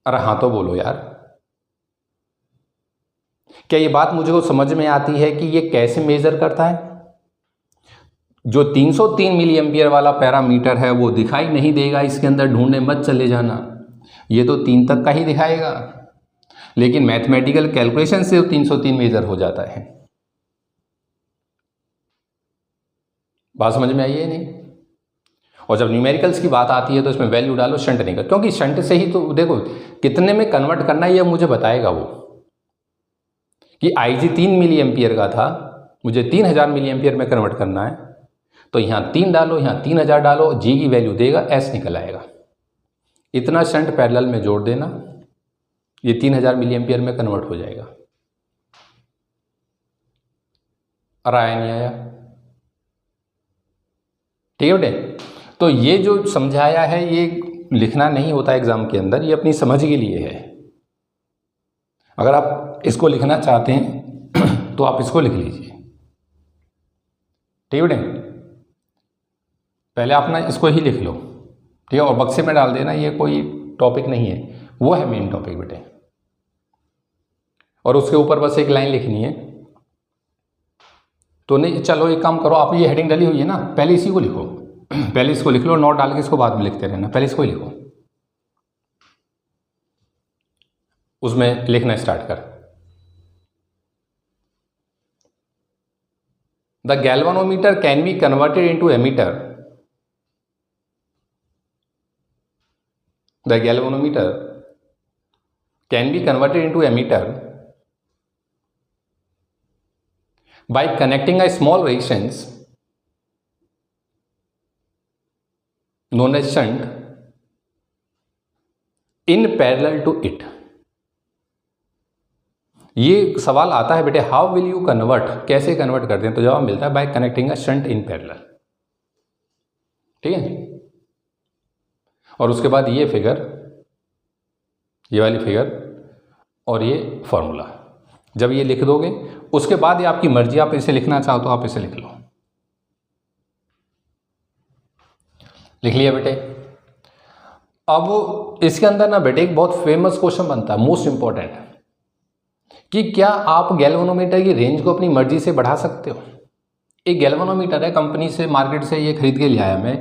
अरे हाँ तो बोलो यार, क्या ये बात मुझे को समझ में आती है कि ये कैसे मेजर करता है? जो 303 मिली एम्पियर वाला पैरामीटर है वो दिखाई नहीं देगा, इसके अंदर ढूंढने मत चले जाना, ये तो 3 तक का ही दिखाएगा, लेकिन मैथमेटिकल कैलकुलेशन से 303 मेजर हो जाता है। बात समझ में आई है नहीं? और जब न्यूमेरिकल्स की बात आती है तो इसमें वैल्यू डालो, शंट नहीं कर, क्योंकि शंट से ही तो देखो कितने में कन्वर्ट करना है ये मुझे बताएगा वो, कि आई जी 3 मिली एम्पियर का था, मुझे 3000 मिली एम्पियर में कन्वर्ट करना है, तो यहाँ 3 डालो, यहाँ 3000 डालो, जी की वैल्यू देगा, एस निकल आएगा। इतना शंट पैरेलल में जोड़ देना, ये 3000 मिली एम्पियर में कन्वर्ट हो जाएगा। आया नहीं आया? ठीक है बेटे। तो ये जो समझाया है ये लिखना नहीं होता एग्जाम के अंदर, ये अपनी समझ के लिए है। अगर आप इसको लिखना चाहते हैं तो आप इसको लिख लीजिए। ठीक है बेटे, पहले आप ना इसको ही लिख लो, ठीक है, और बक्से में डाल देना, ये कोई टॉपिक नहीं है, वो है मेन टॉपिक बेटे। और उसके ऊपर बस एक लाइन लिखनी है। तो नहीं, चलो एक काम करो, आप ये हेडिंग डाली हुई है ना, पहले इसी को लिखो, पहले इसको लिख लो, नोट डाल के इसको बाद में लिखते रहना, पहले इसको ही लिखो, उसमें लिखना स्टार्ट कर। The galvanometer can be converted into ammeter. The galvanometer can be converted into ammeter by connecting a small resistance known as shunt in parallel to it। ये सवाल आता है बेटे, हाउ विल यू कन्वर्ट, कैसे convert करते हैं? तो जवाब मिलता है बाय कनेक्टिंग अ शंट इन पैरेलल। ठीक है, और उसके बाद ये फिगर, ये वाली फिगर और ये फॉर्मूला जब ये लिख दोगे, उसके बाद ये आपकी मर्जी, आप इसे लिखना चाहो तो आप इसे लिख लो। लिख लिया बेटे। अब इसके अंदर ना बेटे एक बहुत फेमस क्वेश्चन बनता है, मोस्ट इंपॉर्टेंट, कि क्या आप गैल्वेनोमीटर की रेंज को अपनी मर्जी से बढ़ा सकते हो? एक गैल्वेनोमीटर है, कंपनी से, मार्केट से ये खरीद के ले आया मैं,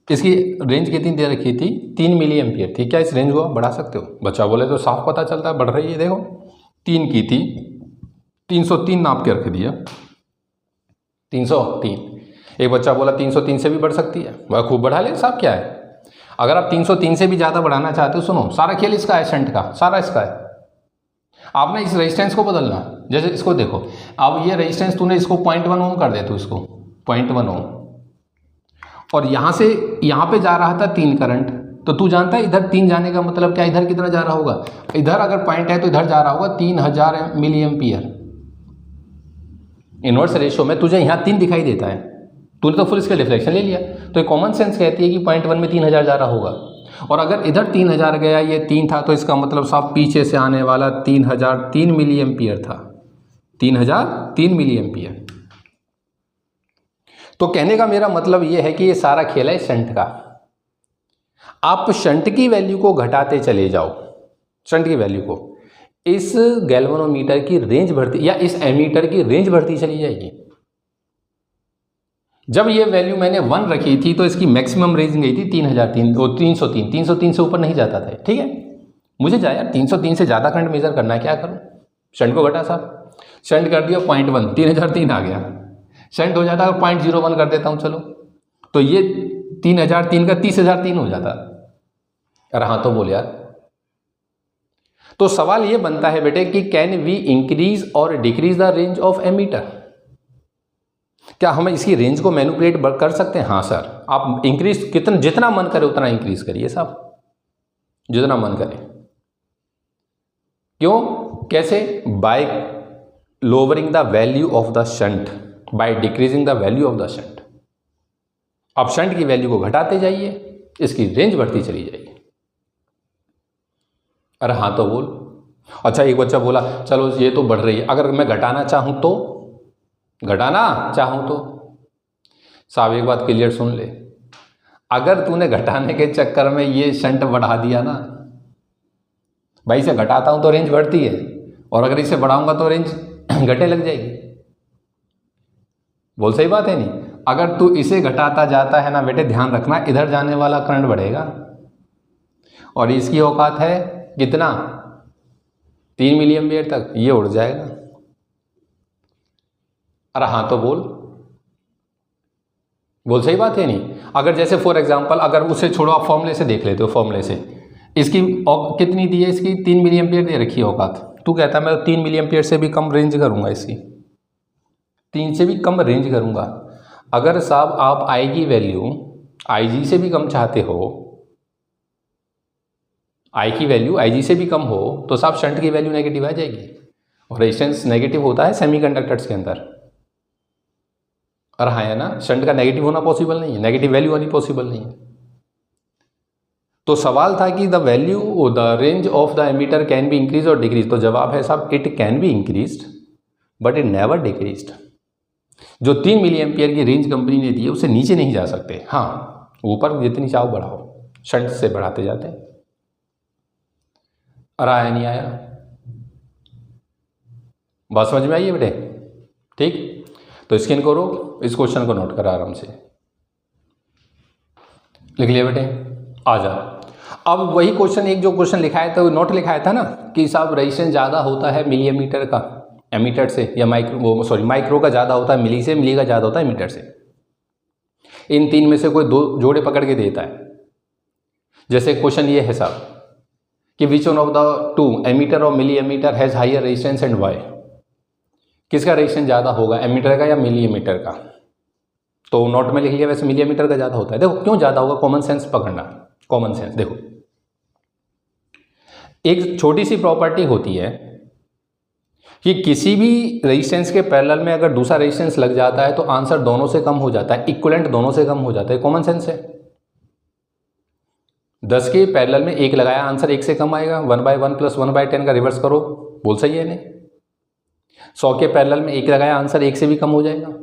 इसकी रेंज कितनी दे रखी थी? 3 मिली एम्पियर थी। क्या इस रेंज को आप बढ़ा सकते हो? बच्चा बोले तो साफ पता चलता है, बढ़ रही है, देखो 3 की थी, 303 नाप के रख दिया, 303। एक बच्चा बोला 303 से भी बढ़ सकती है, वह खूब बढ़ा ले साहब, क्या है? अगर आप 303 से भी ज़्यादा बढ़ाना चाहते हो, सुनो, सारा खेल इसका है, शंट का सारा इसका है। आप ना इस रेजिस्टेंस को बदलना, जैसे इसको देखो, अब ये रेजिस्टेंस तूने इसको 0.1 ओम कर दे, तो इसको 0.1 ओम, और यहाँ से यहाँ पे जा रहा था 3 करंट, तो तू जानता है इधर 3 जाने का मतलब क्या? इधर कितना जा रहा होगा? इधर अगर पॉइंट है तो इधर जा रहा होगा 3000 मिली एम्पियर। इनवर्स रेशियो में तुझे यहाँ 3 दिखाई देता है, तूने तो फुल स्केल डिफ्लेक्शन ले लिया, तो ये कॉमन सेंस कहती है कि 0.1 में 3000 जा रहा होगा। और अगर इधर 3000 गया, ये 3 था, तो इसका मतलब साफ पीछे से आने वाला 3003 मिली एम्पियर था, 3003 मिली एम्पियर। तो कहने का मेरा मतलब ये है कि ये सारा खेल है शंट का। आप शंट की वैल्यू को घटाते चले जाओ, शंट की वैल्यू को, इस गैल्वेनोमीटर की रेंज बढ़ती, या इस एमीटर की रेंज बढ़ती चली जाएगी। जब ये वैल्यू मैंने 1 रखी थी तो इसकी मैक्सिमम रेंज गई थी 303 से ऊपर नहीं जाता था। ठीक है, मुझे जा यार 303 से ज़्यादा करंट मेजर करना है, क्या करूं? शंट को घटा साहब, शंट कर दिया 0.1, 3003 आ गया। शंट हो जाता है 0.01 कर देता हूं, चलो, तो ये 3003 का 30003 हो जाता। अरे हाँ, तो बोल यार। तो सवाल ये बनता है बेटे कि कैन वी इंक्रीज और decrease the range of ammeter? क्या हम इसकी रेंज को मैनिपुलेट कर सकते हैं? हाँ सर, आप इंक्रीज जितना मन करे उतना इंक्रीज करिए साहब, जितना मन करे। क्यों? कैसे? Bye lowering the value of the shunt, by decreasing the value of the shunt. आप शंट की वैल्यू को घटाते जाइए, इसकी रेंज बढ़ती चली जाएगी। अरे हाँ, तो बोल। अच्छा, एक बच्चा बोला चलो ये तो बढ़ रही है, अगर मैं घटाना चाहूं तो? घटाना चाहूं तो साहब एक बात क्लियर सुन ले, अगर तूने घटाने के चक्कर में ये शंट बढ़ा दिया ना भाई, इसे घटाता हूं तो रेंज बढ़ती है, और अगर इसे बढ़ाऊंगा तो रेंज घटने लग जाएगी। बोल सही बात है नहीं? अगर तू इसे घटाता जाता है ना बेटे, ध्यान रखना, इधर जाने वाला करंट बढ़ेगा, और इसकी औकात है कितना? 3 मिली एम्पियर तक, ये उड़ जाएगा। अरे हाँ, तो बोल सही बात है नहीं? अगर जैसे फॉर एग्जांपल, अगर उसे छोड़ो, आप फॉर्मूले से देख लेते हो, फॉर्मूले से इसकी कितनी दी है? इसकी 3 मिली एम्पियर दे रखी है औकात। तू कहता है मैं 3 मिली एम्पियर से भी कम रेंज करूंगा, इसकी 3 से भी कम रेंज करूंगा। अगर साहब आप आई की वैल्यू IG से भी कम चाहते हो, आई की वैल्यू IG से भी कम हो तो साहब शंट की वैल्यू नेगेटिव आ जाएगी, और रेजिस्टेंस नेगेटिव होता है सेमीकंडक्टर्स के अंदर। और हाँ है ना, शंट का नेगेटिव होना पॉसिबल नहीं है, नेगेटिव वैल्यू होनी पॉसिबल नहीं है। तो सवाल था कि the value the range of the ammeter can be increase और डिक्रीज, तो जवाब है साहब it can be increased but it never decreased. जो 3 मिली एम्पियर की रेंज कंपनी ने दी है उससे नीचे नहीं जा सकते, हाँ ऊपर जितनी चाहो बढ़ाओ, शंट से बढ़ाते जाते हैं। और आया नहीं आया, बात समझ में आई है बेटे? ठीक, तो स्क्रीन करो, इस क्वेश्चन को नोट करा आराम से, लिख लिया बेटे, आ जा। अब वही क्वेश्चन, एक जो क्वेश्चन लिखाया था, नोट लिखाया था ना कि साहब रेजिस्टेंस ज़्यादा होता है मिली एमीटर का एमीटर से, या माइक्रो का ज़्यादा होता है मिली से, मिली का ज़्यादा होता है एमीटर से। इन तीन में से कोई दो जोड़े पकड़ के देता है। जैसे क्वेश्चन ये है साहब कि which one of the two ammeter और milliammeter has higher resistance and why, किसका रेजिस्टेंस ज़्यादा होगा, एमीटर का या मिली एमीटर का? तो नोट में लिख लिया, वैसे मिली एमीटर का ज़्यादा होता है। देखो क्यों ज़्यादा होगा, कॉमन सेंस पकड़ना, कॉमन सेंस। देखो एक छोटी सी प्रॉपर्टी होती है कि किसी भी रेजिस्टेंस के पैरेलल में अगर दूसरा रेजिस्टेंस लग जाता है तो आंसर दोनों से कम हो जाता है, इक्विवेलेंट दोनों से कम हो जाता है, कॉमन सेंस है। 10 के पैरेलल में 1 लगाया, आंसर 1 से कम आएगा, 1/1 + 1/10 का रिवर्स करो, बोल सही है नहीं? 100 के पैरेलल में 1 लगाया, आंसर 1 से भी कम हो जाएगा।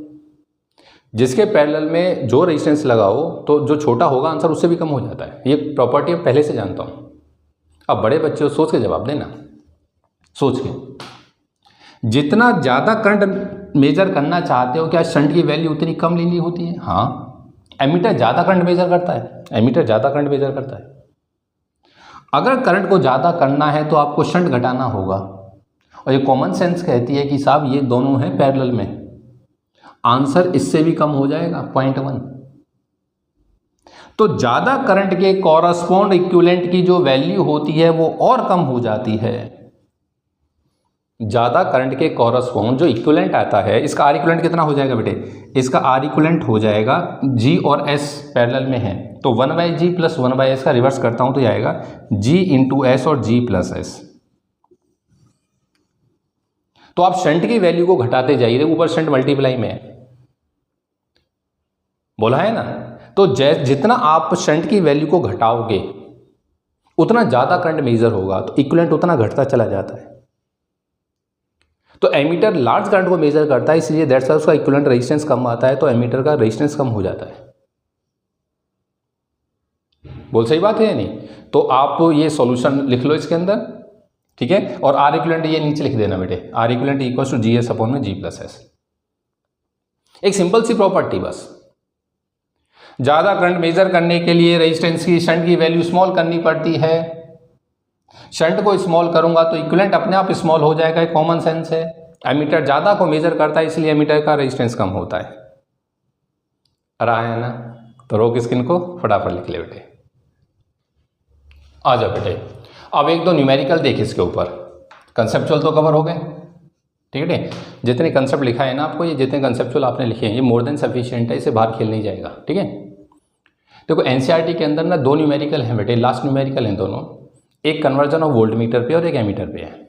जिसके पैरेलल में जो रेजिस्टेंस लगाओ तो जो छोटा होगा आंसर उससे भी कम हो जाता है। ये प्रॉपर्टी मैं पहले से जानता हूँ। अब बड़े बच्चे सोच के जवाब देना, सोच के। जितना ज़्यादा करंट मेजर करना चाहते हो, क्या शंट की वैल्यू उतनी कम लेनी होती है? हाँ, एमीटर ज़्यादा करंट मेजर करता है, एमीटर ज़्यादा करंट मेजर करता है। अगर करंट को ज़्यादा करना है तो आपको शंट घटाना होगा, और ये कॉमन सेंस कहती है कि साहब ये दोनों हैं पैरेलल में, आंसर इससे भी कम हो जाएगा 0.1। तो ज़्यादा करंट के कॉरस्पॉन्ड इक्विवेलेंट की जो वैल्यू होती है वो और कम हो जाती है। ज़्यादा करंट के कॉरस्पॉन्ड जो इक्विवेलेंट आता है, इसका आर इक्विवेलेंट कितना हो जाएगा बेटे? इसका आर इक्विवेलेंट हो जाएगा, G और S पैरेलल में है तो 1/G + 1/S का रिवर्स करता हूं तो ये आएगा G × S और G + S। तो आप शंट की वैल्यू को घटाते जाइए, ऊपर शंट मल्टीप्लाई में है, बोला है ना? तो जितना आप शंट की वैल्यू को घटाओगे उतना ज़्यादा करंट मेजर होगा, तो इक्विवेलेंट उतना घटता चला जाता है। तो एमीटर लार्ज करंट को मेजर करता है, इसलिए दैट्स वाई उसका इक्विवेलेंट रेजिस्टेंस कम आता है, तो एमीटर का रेजिस्टेंस कम हो जाता है। बोल सही बात है या नहीं? तो आप ये सॉल्यूशन लिख लो इसके अंदर, ठीक है? और आर इक्विवेलेंट ये नीचे लिख देना बेटे, आर इक्विवेलेंट = GS/G + S। एक सिंपल सी प्रॉपर्टी बस। ज़्यादा करंट मेजर करने के लिए रेजिस्टेंस की शंट की वैल्यू स्मॉल करनी पड़ती है। शंट को स्मॉल करूंगा तो इक्विवेलेंट अपने आप स्मॉल हो जाएगा, कॉमन सेंस है। एमीटर ज़्यादा को मेजर करता है, इसलिए एमीटर का रेजिस्टेंस कम होता है। रहा है ना? तो रोक स्क्रीन को फटाफट लिख ले बेटे, आ जाओ बेटे। अब 1-2 न्यूमेरिकल देख इसके ऊपर, कंसेप्चुअल तो कवर हो गए, ठीक है? जितने कंसेप्ट लिखा है ना आपको, ये जितने कंसेप्चुअल आपने लिखे हैं ये मोर देन सफिशिएंट है, इसे बाहर खेल नहीं जाएगा, ठीक है? देखो एनसीईआरटी के अंदर ना 2 न्यूमेरिकल हैं बेटे, लास्ट न्यूमेरिकल हैं दोनों, एक कन्वर्जन ऑफ वोल्ट मीटर पे और एक एमीटर पे है।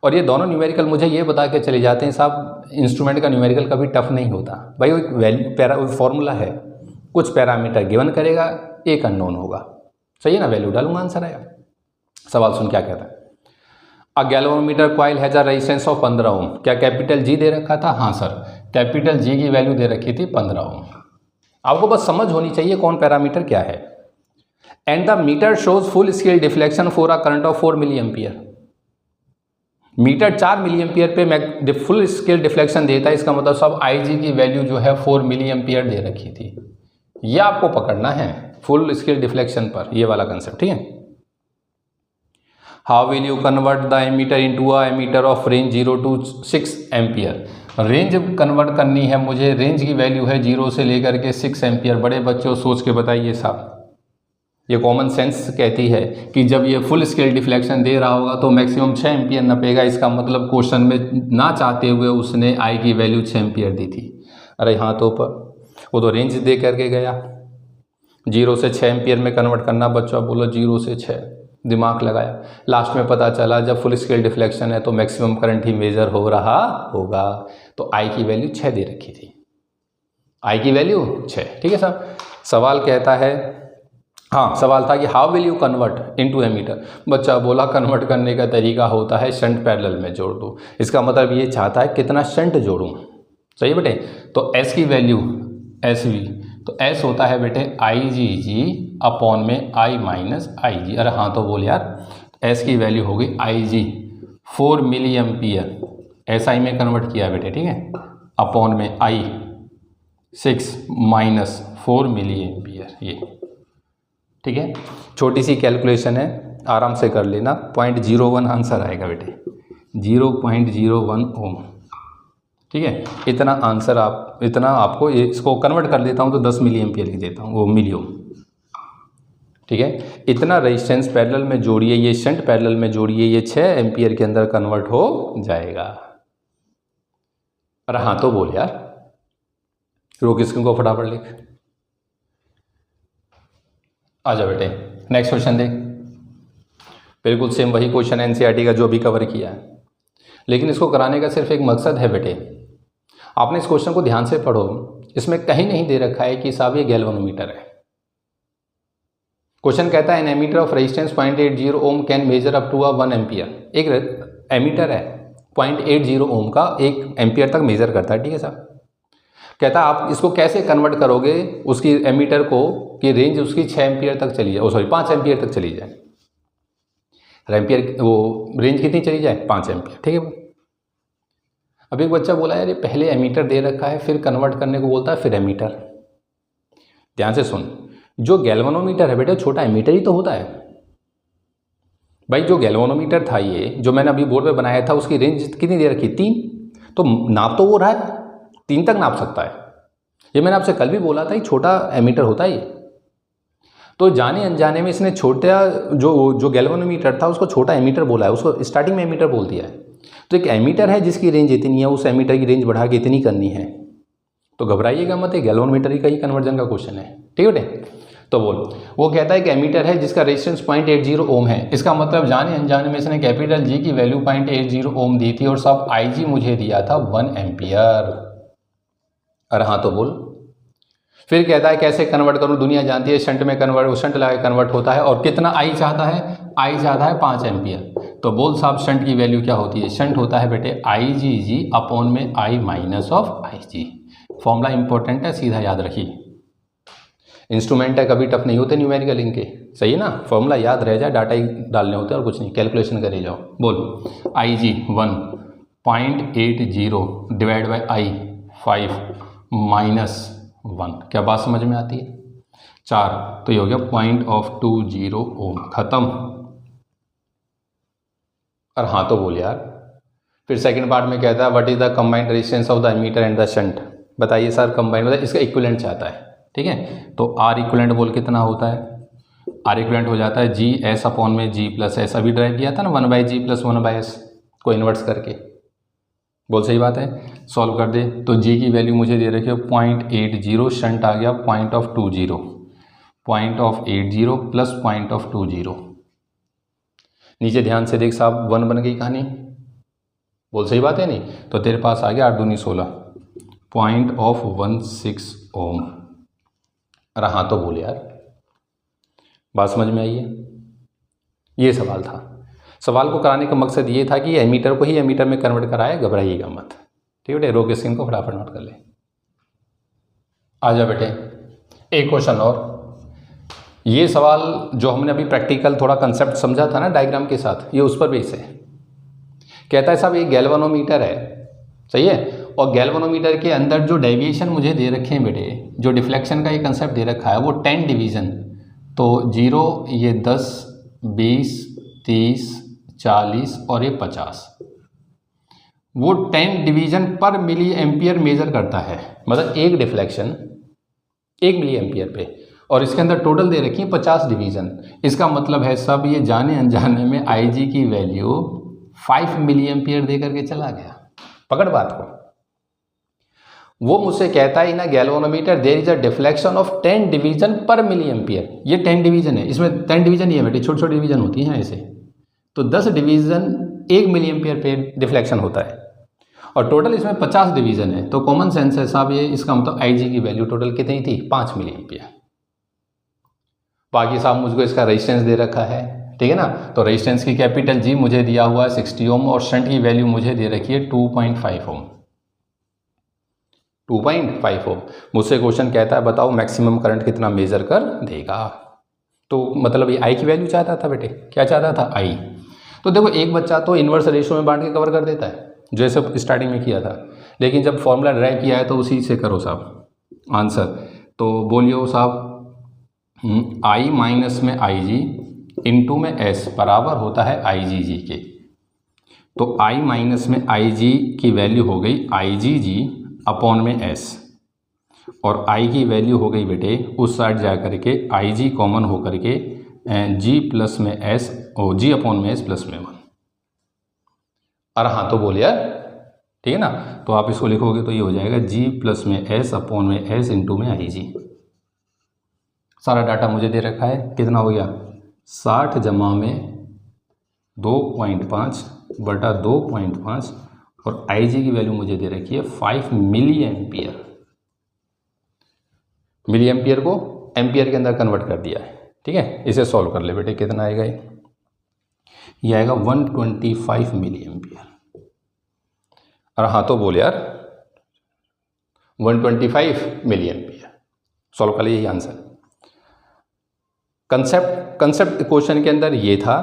और ये दोनों न्यूमेरिकल मुझे ये बता के चले जाते हैं साहब इंस्ट्रूमेंट का न्यूमेरिकल कभी टफ नहीं होता भाई, वो एक वैल्यू फॉर्मूला है, कुछ पैरामीटर गिवन करेगा, एक अननोन होगा, सही है ना? वैल्यू डालूंगा, आंसर आएगा। सवाल सुन क्या कहता है, अ galvanometer coil has a resistance of 15 ओम। क्या कैपिटल G दे रखा था? हाँ सर, कैपिटल G की वैल्यू दे रखी थी 15 ओम। आपको बस समझ होनी चाहिए कौन पैरामीटर क्या है। And the meter shows full scale deflection for a current of 4 milli ampere. Meter 4 milli ampere पे फुल स्केल डिफ्लेक्शन देता है, इसका मतलब सब IG की वैल्यू जो है 4 मिली एम्पियर दे रखी थी। ये आपको पकड़ना है फुल स्केल डिफ्लेक्शन पर, ये वाला कंसेप्ट, ठीक है? How will you convert the ammeter into a ammeter of range 0 to 6 ampere. Range convert करनी है मुझे, रेंज की वैल्यू है 0 से लेकर के 6 एम्पियर। बड़े बच्चों सोच के बताइए साहब, ये कॉमन सेंस कहती है कि जब ये फुल स्केल डिफ्लेक्शन दे रहा होगा तो मैक्सिमम 6 एम्पियर नपेगा। इसका मतलब क्वेश्चन में ना चाहते हुए उसने I की वैल्यू 6 एम्पियर दी थी। अरे हाँ, तो पर वो तो रेंज दे करके गया, 0 से 6 एम्पियर में कन्वर्ट करना। बच्चों बोलो 0 से 6, दिमाग लगाया, लास्ट में पता चला जब फुल स्केल डिफ्लेक्शन है तो मैक्सिमम करंट ही मेजर हो रहा होगा। तो आई की वैल्यू 6 दे रखी थी, आई की वैल्यू 6। ठीक है साहब। सवाल कहता है, हाँ सवाल था कि how will you convert into ammeter. बच्चा बोला कन्वर्ट करने का तरीका होता है शंट पैरेलल में जोड़ दो। इसका मतलब ये चाहता है कितना शंट जोड़ूं। सही बेटे। तो एस की वैल्यू एस वी, तो एस होता है बेटे आई जी जी अपॉन में आई माइनस आई जी। अरे हाँ तो बोल यार, एस की वैल्यू होगी आई जी 4 मिली एम्पियर, एस आई में कन्वर्ट किया बेटे। ठीक है, अपॉन में आई 6 माइनस 4 मिली एम्पियर। ये ठीक है, छोटी सी कैलकुलेशन है, आराम से कर लेना। 0.01 आंसर आएगा बेटे, 0.01 ओम। ठीक है, इतना आंसर आप, इतना आपको इसको कन्वर्ट कर देता हूँ तो 10 मिली एम्पियर लिख देता हूँ, वो मिली ओम। ठीक है, इतना रेजिस्टेंस पैरेलल में जोड़िए, ये शंट पैरेलल में जोड़िए, ये 6 एम्पियर के अंदर कन्वर्ट हो जाएगा। अरे हाँ तो बोल यार, रोक स्क्रीन को फटाफट लिख। आजा बेटे नेक्स्ट क्वेश्चन देख। बिल्कुल सेम वही क्वेश्चन एनसीईआरटी का जो अभी कवर किया है, लेकिन इसको कराने का सिर्फ एक मकसद है बेटे। आपने इस क्वेश्चन को ध्यान से पढ़ो, इसमें कहीं नहीं दे रखा है कि साहब ये गैल्वेनोमीटर है। क्वेश्चन कहता है an ammeter of resistance 0.80 ohm can measure up to 1 ampere. एक एमीटर है 0.80 ओम का 1 एम्पियर तक मेजर करता है। ठीक है साहब। कहता है आप इसको कैसे कन्वर्ट करोगे उसकी एमीटर को कि रेंज उसकी 6 एम्पियर तक चली जाए, 5 एम्पियर तक चली जाए। एम्पियर वो रेंज कितनी चली जाए, 5 एम्पियर। ठीक है। अब एक बच्चा बोला यार ये पहले एमीटर दे रखा है फिर कन्वर्ट करने को बोलता है फिर एमीटर। ध्यान से सुन, जो गैल्वेनोमीटर है बेटा छोटा एमीटर ही तो होता है भाई। जो गैल्वेनोमीटर था ये जो मैंने अभी बोर्ड पे बनाया था, उसकी रेंज कितनी दे रखी, 3। तो नाप तो वो रहा है 3 तक नाप सकता है। ये मैंने आपसे कल भी बोला था, ये छोटा एमीटर होता है ये। तो जाने अनजाने में इसने छोटा जो गैल्वेनोमीटर था उसको छोटा एमीटर बोला है, उसको स्टार्टिंग में एमीटर बोल दिया है। तो एक एमीटर है जिसकी रेंज इतनी है, उस एमीटर की रेंज बढ़ा के इतनी करनी है। तो घबराइएगा मत, गैल्वेनोमीटर का ही कन्वर्जन का क्वेश्चन है। ठीक है बेटे। तो बोल, वो कहता है कि एमीटर है जिसका रेजिस्टेंस 0.80 ओम है। इसका मतलब जाने अनजाने में इसने कैपिटल जी की वैल्यू 0.80 ओम दी थी और सब आई जी मुझे दिया था 1 एम्पियर। अरे हाँ तो बोल। फिर कहता है कैसे कन्वर्ट करूं, दुनिया जानती है शंट में कन्वर्ट, शंट लगा कन्वर्ट होता है। और कितना आई चाहता है, आई चाहता है 5 एम्पियर। तो बोल साहब शंट की वैल्यू क्या होती है, शंट होता है बेटे आई जी जी अपॉन में I minus of I G. Formula important है, सीधा याद रखिए। इंस्ट्रूमेंट है, कभी टफ नहीं होते न्यूमेरिकल इनके, सही है ना। फॉर्मूला याद रह जाए, डाटा ही डालने होते हैं और कुछ नहीं, कैलकुलेशन करे जाओ। बोल आई जी 1.80 डिवाइड बाई आई 5 माइनस 1। क्या बात समझ में आती है, 4। तो ये हो गया 0.20 ओम, खत्म। और हाँ तो बोल यार। फिर सेकंड पार्ट में कहता है what is the combined resistance of the ammeter and the shunt. बताइए सर कंबाइंड मतलब इसका इक्विवेलेंट चाहता है। ठीक है, तो आर इक्विवेलेंट बोल कितना होता है, आर इक्विवेलेंट हो जाता है जी एस अपॉन में जी प्लस एस। अभी ड्राइव किया था ना 1/g प्लस 1/s को इन्वर्स करके। बोल सही बात है, सॉल्व कर दे। तो जी की वैल्यू मुझे दे रखी है 0.80, शंट आ गया 0.20, 0.80 प्लस 0.20। नीचे ध्यान से देख साहब, 1 बन गई कहानी। बोल सही बात है नहीं, तो तेरे पास आ गया 8 दूनी 16, 0.16 ओम। अरे हाँ तो बोल यार, बात समझ में आई है। ये सवाल था। सवाल को कराने का मकसद ये था कि एमीटर को ही एमीटर में कन्वर्ट कराए, घबराइएगा मत। ठीक है बेटे, रोक स्क्रीन को फटाफट नोट कर ले। आजा बेटे एक क्वेश्चन और। ये सवाल जो हमने अभी प्रैक्टिकल थोड़ा कंसेप्ट समझा था ना डायग्राम के साथ, ये उस पर बेस है। कहता है साहब ये गैल्वेनोमीटर है, सही है, और गैल्वेनोमीटर के अंदर जो डेविएशन मुझे दे रखे हैं बेटे, जो डिफ्लेक्शन का ये कंसेप्ट दे रखा है वो 10 डिवीज़न। तो 0 ये 10 20 30 40 और ये 50, वो 10 डिवीज़न पर मिली एम्पियर मेजर करता है। मतलब एक डिफ्लेक्शन 1 मिली एम्पियर पे, और इसके अंदर टोटल दे रखी है 50 डिवीज़न। इसका मतलब है सब ये जाने अनजाने में आईजी की वैल्यू 5 मिली एम्पियर दे करके चला गया। पकड़ बात को। वो मुझसे कहता है in a galvanometer there is a deflection of 10 division per milli ampere. ये 10 डिवीजन है, इसमें 10 डिवीजन ही है बेटे, छोटे छोटे डिवीजन होती हैं ऐसे। तो 10 डिवीजन 1 मिली एम्पियर पे डिफ्लेक्शन होता है और टोटल इसमें 50 डिवीजन है। तो कॉमन सेंस है साहब ये, इसका मतलब आई जी की वैल्यू टोटल कितनी थी, 5 मिली एम्पियर। बाकी साहब मुझको इसका रेजिस्टेंस दे रखा है, ठीक है ना। तो रेजिस्टेंस की कैपिटल जी मुझे दिया हुआ है 60 ओम और शंट की वैल्यू मुझे दे रखी है 2.5 ओम। 2.5 ओम। मुझसे क्वेश्चन कहता है बताओ मैक्सिमम करंट कितना मेजर कर देगा। तो मतलब ये आई की वैल्यू चाहता था बेटे, क्या चाहता था, आई। तो देखो एक बच्चा तो इन्वर्स रेशियो में बांट के कवर कर देता है जैसे स्टार्टिंग में किया था, लेकिन जब फॉर्मूला ड्राइव किया है तो उसी से करो साहब आंसर। तो बोलियो साहब आई माइनस में आई जी इंटू में एस बराबर होता है आई जी जी के। तो आई माइनस में आई जी की वैल्यू हो गई आई जी जी अपॉन में एस, और आई की वैल्यू हो गई बेटे उस साइड जा करके आई जी कॉमन हो करके जी प्लस में एस ओ जी अपॉन में एस प्लस में 1। अरे हाँ तो बोल यार, ठीक है ना। तो आप इसको लिखोगे तो ये हो जाएगा जी प्लस में एस अपॉन में एस इंटू में आई जी। सारा डाटा मुझे दे रखा है, कितना हो गया 60 जमा में 2.5 बटा 2.5 और आई जी की वैल्यू मुझे दे रखी है 5 मिली एम्पियर। मिली एम्पियर को एम्पियर के अंदर कन्वर्ट कर दिया है, ठीक है। इसे सॉल्व कर ले बेटे, कितना आएगा ये आएगा 125 मिली एम्पियर। और हाँ तो बोल यार 125 मिली एम्पियर सॉल्व कर लिए, यही आंसर। कंसेप्ट क्वेश्चन के अंदर ये था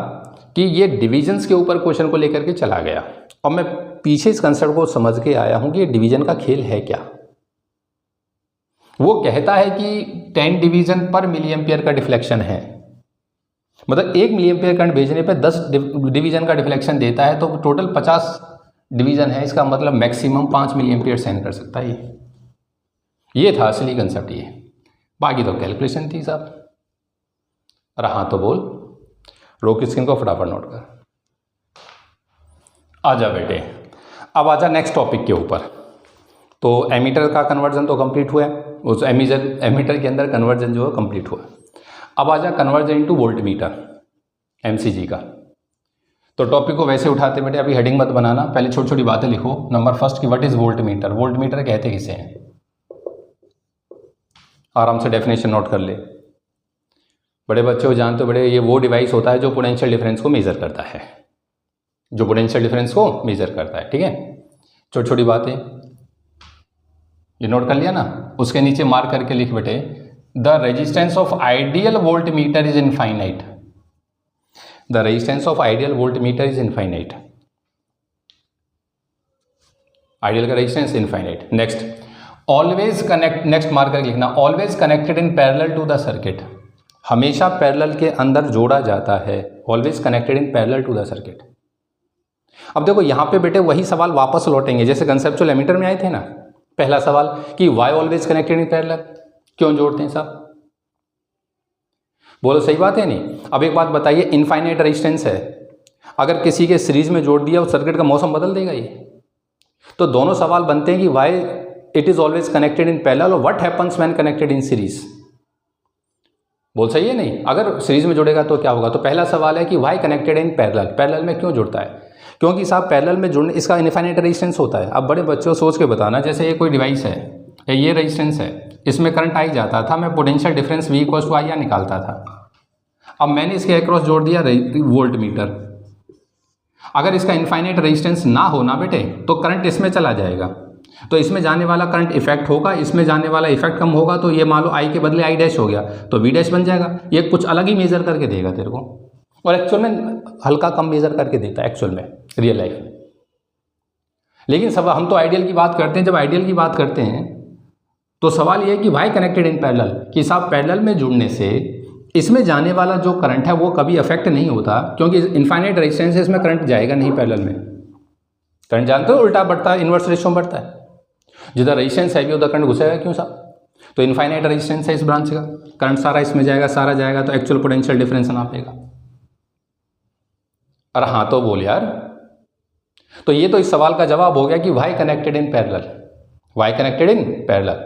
कि ये डिविजन्स के ऊपर क्वेश्चन को लेकर के चला गया और मैं पीछे इस कंसेप्ट को समझ के आया हूं कि ये डिवीजन का खेल है क्या। वो कहता है कि 10 डिवीजन पर मिली एम्पियर का डिफ्लेक्शन है, मतलब 1 मिली एम्पियर करंट भेजने पे 10 डिवीजन का डिफ्लेक्शन देता है, तो टोटल 50 डिवीजन है, इसका मतलब मैक्सिमम 5 मिली एम्पियर सहन कर सकता है ये था असली कंसेप्ट ये। बाकी तो कैलकुलेशन थी साहब। अरे हाँ तो बोल, रोक स्क्रीन को फटाफट नोट कर। आजा बेटे, अब आजा नेक्स्ट टॉपिक के ऊपर। तो एमीटर का कन्वर्जन तो कंप्लीट हुआ है, उस एमीटर के अंदर कन्वर्जन जो है कंप्लीट हुआ। अब आजा conversion into volt meter MCG का। तो टॉपिक को वैसे उठाते बेटे, अभी हेडिंग मत बनाना, पहले छोटी छोटी बातें लिखो। नंबर फर्स्ट की what is volt meter, volt meter कहते किसे हैं, आराम से डेफिनेशन नोट कर ले। बड़े बच्चों जानते हो बड़े, ये वो डिवाइस होता है जो पोटेंशियल डिफरेंस को मेजर करता है, जो पोटेंशियल डिफरेंस को मेजर करता है, ठीक है। छोटी छोटी बातें ये नोट कर लिया ना। उसके नीचे मार्क करके लिख बेटे, the resistance of ideal voltmeter is infinite. The resistance of ideal voltmeter is infinite. Ideal का resistance infinite. Next, always connect, next mark करके लिखना, always connected in parallel to the circuit. हमेशा parallel के अंदर जोड़ा जाता है, always connected in parallel to the circuit. अब देखो यहां पे बेटे वही सवाल वापस लौटेंगे जैसे कंसेप्चुअल एमीटर में आए थे ना। पहला सवाल कि why always connected in parallel, क्यों जोड़ते हैं साहब, बोलो सही बात है नहीं। अब एक बात बताइए, इनफाइनाइट रेजिस्टेंस है, अगर किसी के सीरीज में जोड़ दिया उस सर्किट का मौसम बदल देगा ये। तो दोनों सवाल बनते हैं कि why it is always connected in parallel और what happens when connected in series. बोल सही है नहीं, अगर सीरीज में जुड़ेगा तो क्या होगा। तो पहला सवाल है कि why connected in parallel, parallel में क्यों जुड़ता है, क्योंकि साहब पैरेलल में जुड़ने इसका इनफाइनाइट रेजिस्टेंस होता है। अब बड़े बच्चों सोच के बताना, जैसे ये कोई डिवाइस है, ये रेजिस्टेंस है, इसमें करंट आई जाता था, मैं potential difference V equals to I R निकालता था। अब मैंने इसके अक्रॉस जोड़ दिया वोल्ट मीटर। अगर इसका इनफाइनाइट रेजिस्टेंस ना हो ना बेटे तो करंट इसमें चला जाएगा, तो इसमें जाने वाला करंट इफेक्ट होगा, इसमें जाने वाला इफेक्ट कम होगा, तो ये मान लो आई के बदले आई डैश हो गया तो वी डैश बन जाएगा। ये कुछ अलग ही मेजर करके देगा तेरे को, और एक्चुअल में हल्का कम मेजर करके देता है एक्चुअल में रियल लाइफ में। लेकिन सब हम तो आइडियल की बात करते हैं, जब आइडियल की बात करते हैं तो सवाल ये है कि वाई कनेक्टेड इन पैरेलल, कि साहब पैरेलल में जुड़ने से इसमें जाने वाला जो करंट है वो कभी अफेक्ट नहीं होता, क्योंकि इनफाइनाइट रेजिस्टेंस है, इसमें करंट जाएगा नहीं पैरेलल में। करंट जानते हो उल्टा बढ़ता है, इन्वर्स रेशियो में बढ़ता है, जिधर रेजिस्टेंस है उधर करंट घुसेगा, क्यों साहब। तो इनफाइनाइट रेजिस्टेंस है इस ब्रांच का, करंट सारा इसमें जाएगा, सारा जाएगा तो एक्चुअल पोटेंशियल डिफरेंस नापेगा। अरे हाँ तो बोल यार, तो ये तो इस सवाल का जवाब हो गया कि why connected in parallel, why connected in parallel.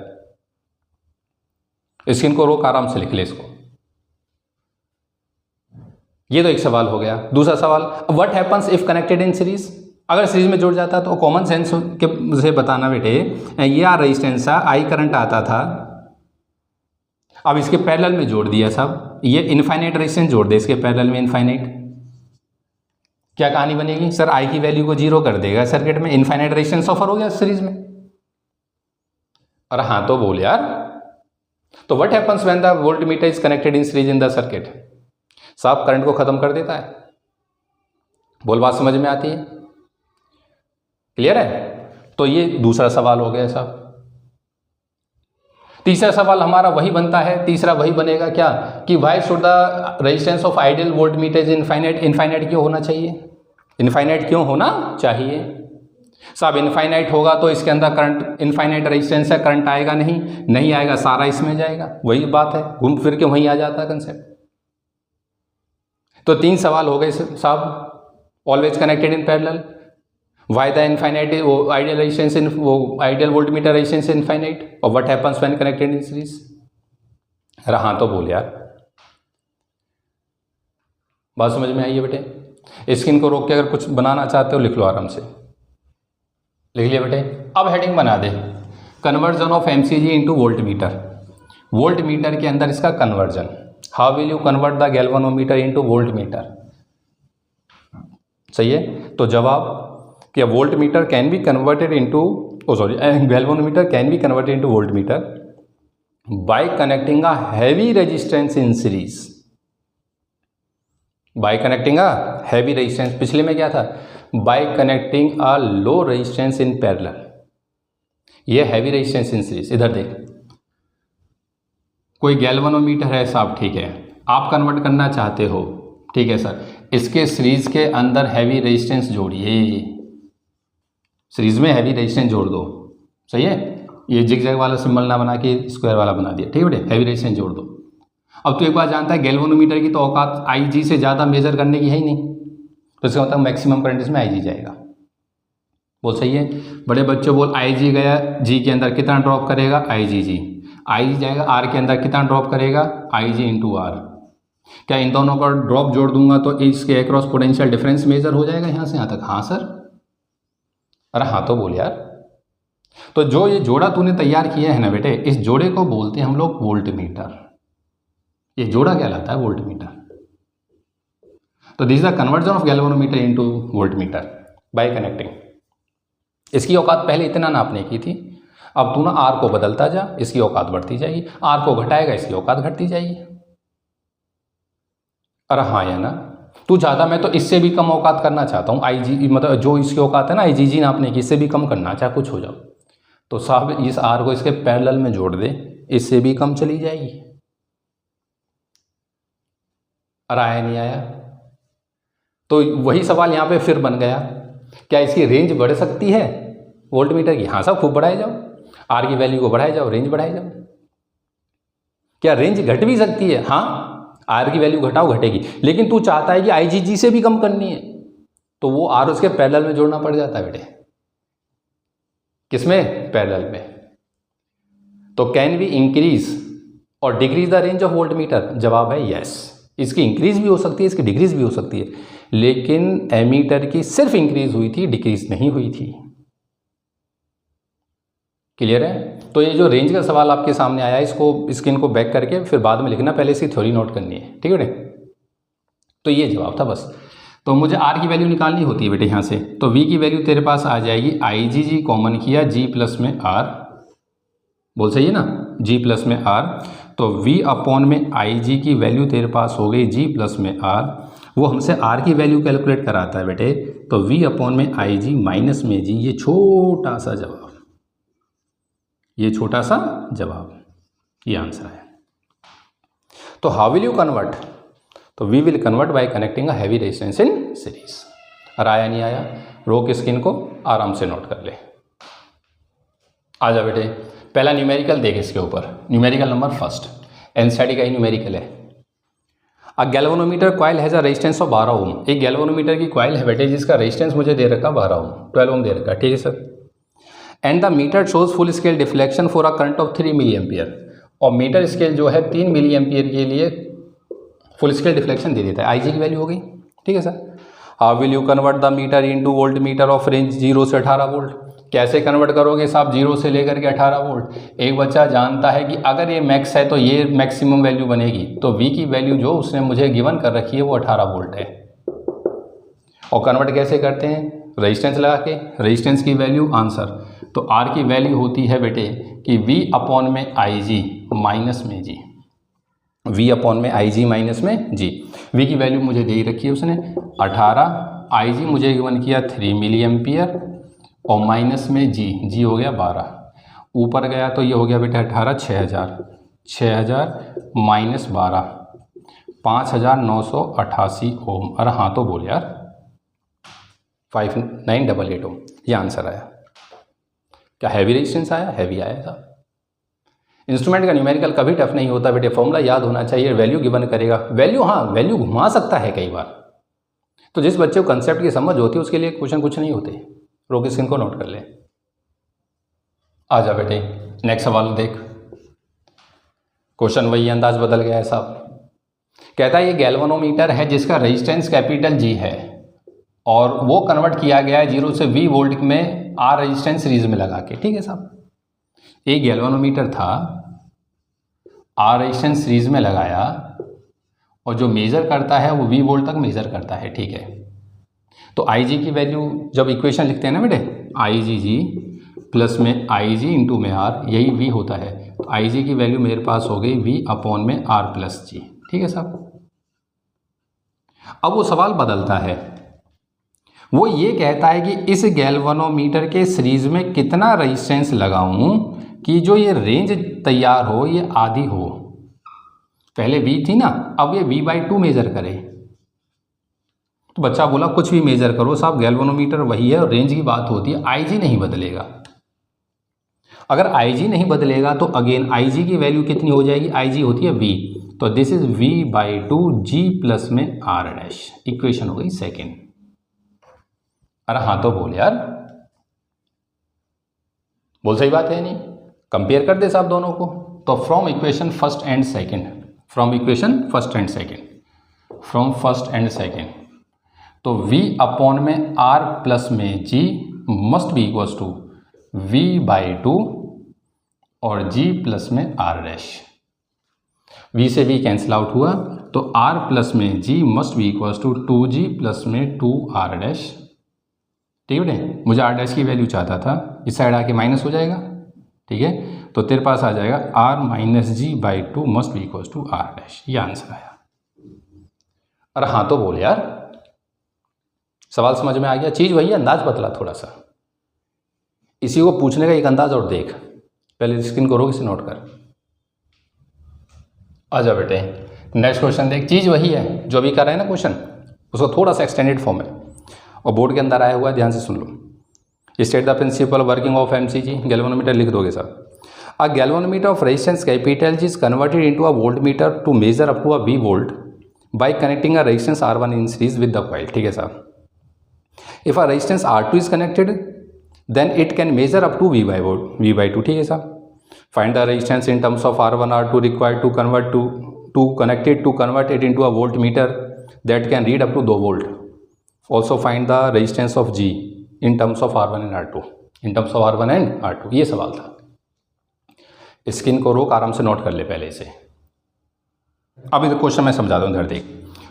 इनको रोक, आराम से लिख ले इसको। ये तो एक सवाल हो गया। दूसरा सवाल, what happens if connected in series. अगर सीरीज में जुड़ जाता तो कॉमन सेंस के से बताना बेटे, ये आ रेजिस्टेंस आई करंट आता था, अब इसके पैरेलल में जोड़ दिया सब, ये इनफाइनाइट रेजिस्टेंस जोड़ दे इसके पैरेलल में इनफाइनाइट, क्या कहानी बनेगी सर? आई की वैल्यू को 0 कर देगा सर्किट में, इनफाइनाइट रेजिस्टेंस ऑफर हो गया सीरीज में। अरे हाँ तो बोल यार। तो what happens when the voltmeter is connected in series in the circuit. साहब करंट को खत्म कर देता है। बोल बात समझ में आती है? क्लियर है? तो ये दूसरा सवाल हो गया साहब। तीसरा सवाल हमारा वही बनता है, तीसरा वही बनेगा क्या कि why should the resistance of ideal voltmeter is infinite. Infinite क्यों होना चाहिए? इनफाइनाइट क्यों होना चाहिए साहब? इनफाइनाइट होगा तो इसके अंदर करंट, इनफाइनाइट रेजिस्टेंस है, करंट आएगा नहीं आएगा, सारा इसमें जाएगा। वही बात है, घूम फिर के वहीं आ जाता है कंसेप्ट। तो 3 सवाल हो गए साहब। Always connected in parallel, why the infinite ideal resistance in ideal voltmeter resistance infinite, और what happens when connected in series. अरे हाँ तो बोल यार। बात समझ में आई है बेटे? स्क्रीन को रोक के अगर कुछ बनाना चाहते हो लिख लो, आराम से लिख लिया बेटे। अब हेडिंग बना दे, conversion of MCG into voltmeter. Voltmeter के अंदर इसका conversion, how will you convert the galvanometer into voltmeter. सही है? तो जवाब कि voltmeter can be converted into galvanometer can be converted into voltmeter by connecting a heavy resistance in series. By connecting a heavy resistance, पिछले में क्या था? By connecting a low resistance in parallel. ये हैवी रेजिस्टेंस इन सीरीज। इधर देख, कोई galvanometer है साहब, ठीक है, आप कन्वर्ट करना चाहते हो, ठीक है सर, इसके सीरीज के अंदर हैवी रेजिस्टेंस जोड़िए, सीरीज में हैवी रेजिस्टेंस जोड़ दो। सही है? ये जिगजैग वाला सिंबल ना बना के स्क्वायर वाला बना दिया, ठीक है बेटे, हैवी रेजिस्टेंस जोड़ दो। अब तो एक बात जानता है, गैल्वेनोमीटर की तो औकात IG से ज़्यादा मेजर करने की है ही नहीं, तो इसका मतलब मैक्सिमम करंट इसमें IG जाएगा। बोल सही है? बड़े बच्चों बोल, IG गया G के अंदर कितना ड्रॉप करेगा? IG जाएगा R के अंदर कितना ड्रॉप करेगा? IG into R। क्या इन दोनों का ड्रॉप जोड़ दूंगा तो इसके अक्रॉस पोटेंशियल डिफरेंस मेजर हो जाएगा यहाँ से यहाँ तक? हाँ सर। अरे हाँ तो बोल यार। तो जो ये जोड़ा तूने तैयार किया है ना बेटे, इस जोड़े को बोलते हैं हम लोग वोल्टमीटर। ये जोड़ा कहलाता है वोल्टमीटर। तो this is the conversion of galvanometer into voltmeter by connecting. इसकी औकात पहले इतना नापने की थी, अब तू ना R को बदलता जा, इसकी औकात बढ़ती जाएगी, R को घटाएगा इसकी औकात घटती जाएगी। अरे हाँ या ना? तू चाहता मैं तो इससे भी कम औकात करना चाहता हूँ, IG मतलब जो इसकी औकात है ना IgG नापने की, इससे भी कम करना, चाहे कुछ हो जाओ, तो साहब इस R को इसके पैरेलल में जोड़ दे, इससे भी कम चली जाएगी। अरे आया नहीं आया? तो वही सवाल यहाँ पे फिर बन गया, क्या इसकी रेंज बढ़ सकती है वोल्टमीटर की? हाँ साहब, खूब बढ़ाए जाओ, R की वैल्यू को बढ़ाए जाओ, रेंज बढ़ाए जाओ। क्या रेंज घट भी सकती है? हाँ, R की वैल्यू घटाओ, घटेगी, लेकिन तू चाहता है कि IgG से भी कम करनी है, तो वो R उसके पैरेलल में जोड़ना पड़ जाता है बेटे। किसमें? पैरेलल में। तो कैन वी इंक्रीज और decrease the range of voltmeter? जवाब है यस। इसकी इंक्रीज भी हो सकती है, इसकी डिक्रीज भी हो सकती है, लेकिन एमीटर की सिर्फ इंक्रीज हुई थी, डिक्रीज नहीं हुई थी। क्लियर है? तो ये जो रेंज का सवाल आपके सामने आया, इसको स्क्रीन को बैक करके फिर बाद में लिखना, पहले इसकी थ्योरी नोट करनी है, ठीक है बेटे? तो ये जवाब था बस। तो मुझे R की वैल्यू निकालनी होती है बेटे यहाँ से, तो V की वैल्यू तेरे पास आ जाएगी, IgG कॉमन किया, G प्लस में R, बोल सही है ना, G प्लस में R, तो V अपॉन में IG की वैल्यू तेरे पास हो गई G प्लस में R, वो हमसे R की वैल्यू कैलकुलेट कराता है बेटे, तो V अपॉन में IG माइनस में G, ये छोटा सा जवाब, ये छोटा सा जवाब, ये आंसर है। तो हाउ विल यू कन्वर्ट? तो we will convert by connecting a heavy resistance in series. और आया नहीं आया? रोक स्क्रीन को, आराम से नोट कर ले। आ जा बेटे, पहला न्यूमेरिकल देख इसके ऊपर, न्यूमेरिकल नंबर फर्स्ट, एनसीईआरटी का ही न्यूमेरिकल है। अ galvanometer coil has a resistance of 12 ओम। एक गैल्वेनोमीटर की कॉइल है बेटे जिसका रेजिस्टेंस मुझे दे रखा 12 ओम, 12 ओम दे रखा, ठीक है sir. And the meter shows full scale deflection for a current of 3 milli ampere, और मीटर स्केल जो है 3 मिली एम्पियर के लिए फुल स्केल डिफ्लेक्शन दे देता है। आई जी की वैल्यू हो गई, ठीक है sir. How will you convert the meter into voltmeter of range 0 से 18 वोल्ट? कैसे कन्वर्ट करोगे साहब 0 से लेकर के 18 वोल्ट? एक बच्चा जानता है कि अगर ये मैक्स है तो ये मैक्सिमम वैल्यू बनेगी, तो V की वैल्यू जो उसने मुझे गिवन कर रखी है वो 18 वोल्ट है। और कन्वर्ट कैसे करते हैं? रेजिस्टेंस लगा के, रेजिस्टेंस की वैल्यू आंसर, तो R की वैल्यू होती है बेटे कि V अपॉन में IG माइनस में G, V अपॉन में IG माइनस में G। V की वैल्यू मुझे दे ही रखी है उसने 18, IG मुझे गिवन किया 3 मिली एम्पियर और माइनस में G हो गया 12, ऊपर गया तो ये हो गया बेटा 18, 6000 माइनस 12, 5988 ओम। अरे हाँ तो बोल यार 5988 ओम, ये आंसर आया। क्या हैवी रेजिस्टेंस आया? हैवी आया था। इंस्ट्रूमेंट का न्यूमेरिकल कभी टफ नहीं होता बेटे, फॉर्मूला याद होना चाहिए, वैल्यू गिवन करेगा। वैल्यू, हाँ वैल्यू घुमा सकता है कई बार, तो जिस बच्चे को कंसेप्ट की समझ होती है उसके लिए क्वेश्चन कुछ नहीं होते। रोक स्क्रीन को नोट कर ले। आ जा बेटे नेक्स्ट सवाल देख, क्वेश्चन वही, अंदाज बदल गया है साहब। कहता है ये गैल्वेनोमीटर है जिसका रेजिस्टेंस कैपिटल G है और वो कन्वर्ट किया गया है 0 से V वोल्ट में R रेजिस्टेंस सीरीज में लगा के, ठीक है साहब। एक गैल्वेनोमीटर था, R रेजिस्टेंस सीरीज में लगाया और जो मेज़र करता है वो V वोल्ट तक मेज़र करता है, ठीक है। तो IG की वैल्यू जब इक्वेशन लिखते हैं ना बेटे, IgG प्लस में IG इंटू में R, यही V होता है। तो IG की वैल्यू मेरे पास हो गई V अपॉन में R प्लस G, ठीक है साहब। अब वो सवाल बदलता है, वो ये कहता है कि इस गैल्वेनोमीटर के सीरीज में कितना रेजिस्टेंस लगाऊं कि जो ये रेंज तैयार हो ये आधी हो। पहले V थी ना, अब ये V/2 मेज़र करे। तो बच्चा बोला कुछ भी मेज़र करो साहब, गैल्वेनोमीटर वही है और रेंज की बात होती है, IG नहीं बदलेगा। अगर IG नहीं बदलेगा तो अगेन IG की वैल्यू कितनी हो जाएगी? IG होती है V, तो this is V/2 G plus में R डैश, इक्वेशन हो गई सेकेंड। अरे हाँ तो बोल यार, बोल सही बात है नहीं? कंपेयर कर दे साहब दोनों को। तो from equation first and second, from equation first and second, from first and second, तो V अपॉन में R प्लस में G must be equals to V/2 और G प्लस में R डैश। V से V कैंसिल आउट हुआ तो R plus में G must be equals to 2G plus में 2R डैश, ठीक है। मुझे R डैश की वैल्यू चाहता था, इस साइड आके माइनस हो जाएगा, ठीक है। तो तेरे पास आ जाएगा R minus G/2 must be equals to R dash, ये आंसर आया। अरे हाँ तो बोल यार, सवाल समझ में आ गया? चीज़ वही, अंदाज बदला थोड़ा सा। इसी को पूछने का एक अंदाज और देख, पहले स्क्रीन को रोक, इसे नोट कर। आ जा बेटे नेक्स्ट क्वेश्चन देख, चीज़ वही है जो अभी कर रहे हैं ना क्वेश्चन, उसको थोड़ा सा एक्सटेंडेड फॉर्म है और बोर्ड के अंदर आया हुआ है, ध्यान से सुन लो। State the principle working of MCG, galvanometer लिख दोगे साहब। A galvanometer of resistance capital G is converted into a voltmeter to measure up to a V volt by connecting a resistance R1 in series with the coil, ठीक है साहब। If a resistance R2 is connected then it can measure up to V/2, ठीक है साहब। Find the resistance in terms of R1 R2 required to connected to convert it into a voltmeter that can read up to 2 volt. Also find the resistance of G in terms of R1 and R2, in terms of R1 and R2, ये सवाल था। Screen को रोक, आराम से note कर ले पहले इसे। अभी तो क्वेश्चन मैं समझा दूँ, इधर देख।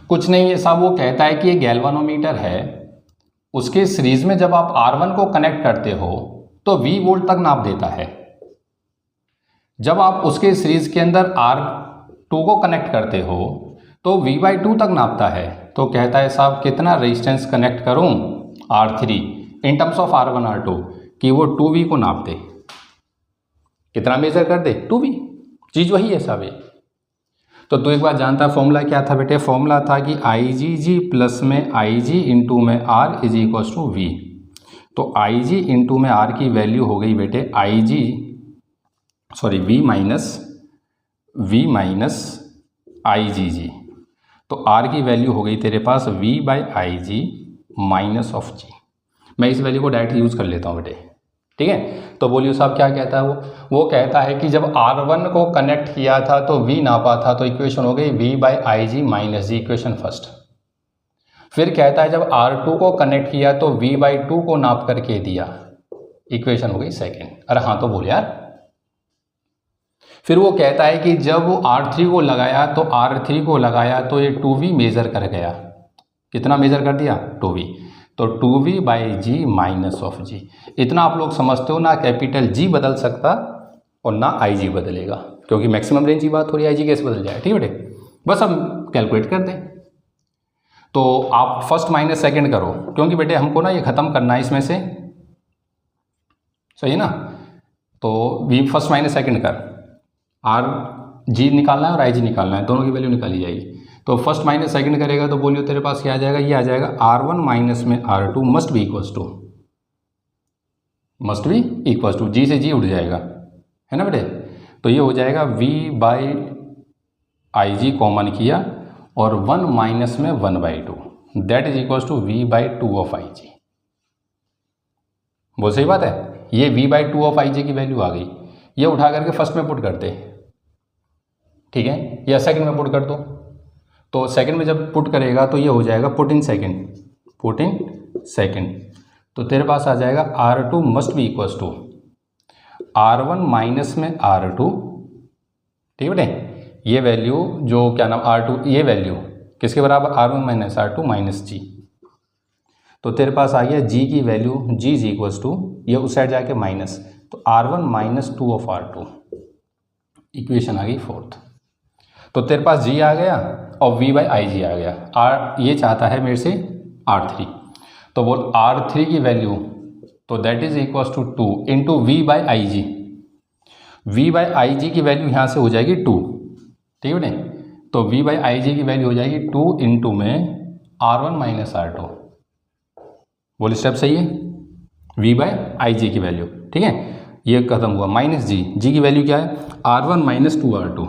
कुछ नहीं है साहब, वो कहता है कि ये गैल्वेनोमीटर है, उसके सीरीज में जब आप R1 को कनेक्ट करते हो तो V वोल्ट तक नाप देता है। जब आप उसके सीरीज के अंदर R2 को कनेक्ट करते हो तो V/2 तक नापता है। तो कहता है साहब कितना रेजिस्टेंस कनेक्ट करूं R3 in terms of R1 R2 कि वो 2V को नाप दे। कितना मेजर कर दे? 2V। चीज़ वही है साहब ये। तो तू एक बार जानता है फॉर्मूला क्या था बेटे? फॉर्मूला था कि IgG प्लस में IG इंटू में R is equals to V। तो IG इंटू में R की वैल्यू हो गई बेटे V माइनस IgG। तो R की वैल्यू हो गई तेरे पास V/IG माइनस ऑफ G। मैं इस वैल्यू को डायरेक्ट यूज़ कर लेता हूँ बेटे, ठीक है। तो बोलियो साहब क्या कहता है वो कहता है कि जब R1 को कनेक्ट किया था तो V नापा था, तो इक्वेशन हो गई V/IG माइनस जी, इक्वेशन फर्स्ट। फिर कहता है जब R2 को कनेक्ट किया तो V/2 को नाप करके दिया, इक्वेशन हो गई सेकेंड। अरे हाँ तो बोल यार। फिर वो कहता है कि जब वो R3 को लगाया तो ये 2V मेज़र कर गया। कितना मेज़र कर दिया? 2V। तो 2V/G माइनस ऑफ जी। इतना आप लोग समझते हो ना, कैपिटल G बदल सकता और ना IG बदलेगा, क्योंकि मैक्सिमम रेंज की बात हो रही है, IG कैसे बदल जाए? ठीक है बेटे, बस हम कैलकुलेट कर दें। तो आप फर्स्ट माइनस सेकंड करो, क्योंकि बेटे हमको ना ये ख़त्म करना है इसमें से, सही है ना। तो V फर्स्ट माइनस सेकंड कर, RG निकालना है और IG निकालना है, दोनों की वैल्यू निकाली जाएगी। तो फर्स्ट माइनस सेकंड करेगा तो बोलियो तेरे पास क्या आ जाएगा? ये आ जाएगा R1 माइनस में R2 must be equals to G से G उड़ जाएगा, है ना बेटे। तो ये हो जाएगा V/IG कॉमन किया और 1 माइनस में 1/2, that is equals to V/2 of IG। बहुत सही बात है। ये V/2 ऑफ IG की वैल्यू आ गई, ये उठा करके फर्स्ट में पुट करते, ठीक है, या सेकंड में पुट कर दो। तो सेकंड में जब पुट करेगा तो ये हो जाएगा पुट इन सेकंड। तो तेरे पास आ जाएगा R2 must be equals to R1 minus में R2, ठीक है बेटे। ये वैल्यू जो क्या नाम R2, ये वैल्यू किसके बराबर? R1 minus R2 minus G। तो तेरे पास आ गया G की value, G is equals to, ये उस साइड जाके माइनस, तो R1 minus 2 of R2, equation आ गई फोर्थ। तो तेरे पास G आ गया और V/IG आ गया। ये चाहता है मेरे से R3, तो बोल R3 की वैल्यू, तो that is equals to 2 into V/IG। V/IG की वैल्यू यहाँ से हो जाएगी 2, ठीक है बेटे। तो V/IG की वैल्यू हो जाएगी 2 इंटू में R1 माइनस R2, बोल स्टेप सही है। V/IG की वैल्यू, ठीक है, ये खत्म हुआ माइनस G की वैल्यू क्या है? R1 minus 2R2,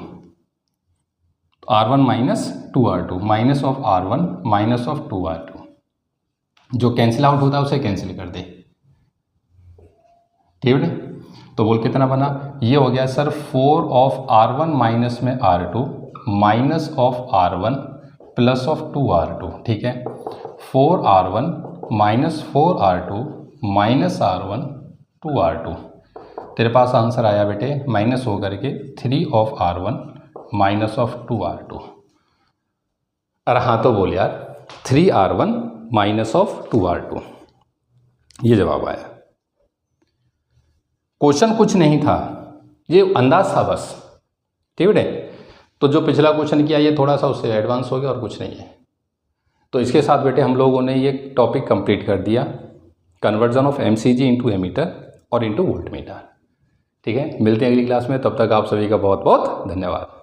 R1 minus 2R2 minus of R1 minus of 2R2, जो कैंसिल आउट होता है उसे कैंसिल कर दे, ठीक है। तो बोल कितना बना? ये हो गया सर 4 ऑफ R1 माइनस में R2 minus of R1 plus of 2R2, ठीक है। 4R1 minus 4R2 minus R1 2R2, तेरे पास आंसर आया बेटे माइनस हो करके 3 of R1 minus of 2R2। अरे हाँ तो बोल यार, 3R1 माइनस ऑफ 2R2, ये जवाब आया। क्वेश्चन कुछ नहीं था, ये अंदाज था बस, ठीक है बेटे। तो जो पिछला क्वेश्चन किया ये थोड़ा सा उससे एडवांस हो गया और कुछ नहीं है। तो इसके साथ बेटे हम लोगों ने ये टॉपिक कंप्लीट कर दिया, conversion of MCG into ammeter और इंटू वोल्टमीटर, ठीक है। मिलते हैं अगली क्लास में, तब तक आप सभी का बहुत बहुत धन्यवाद।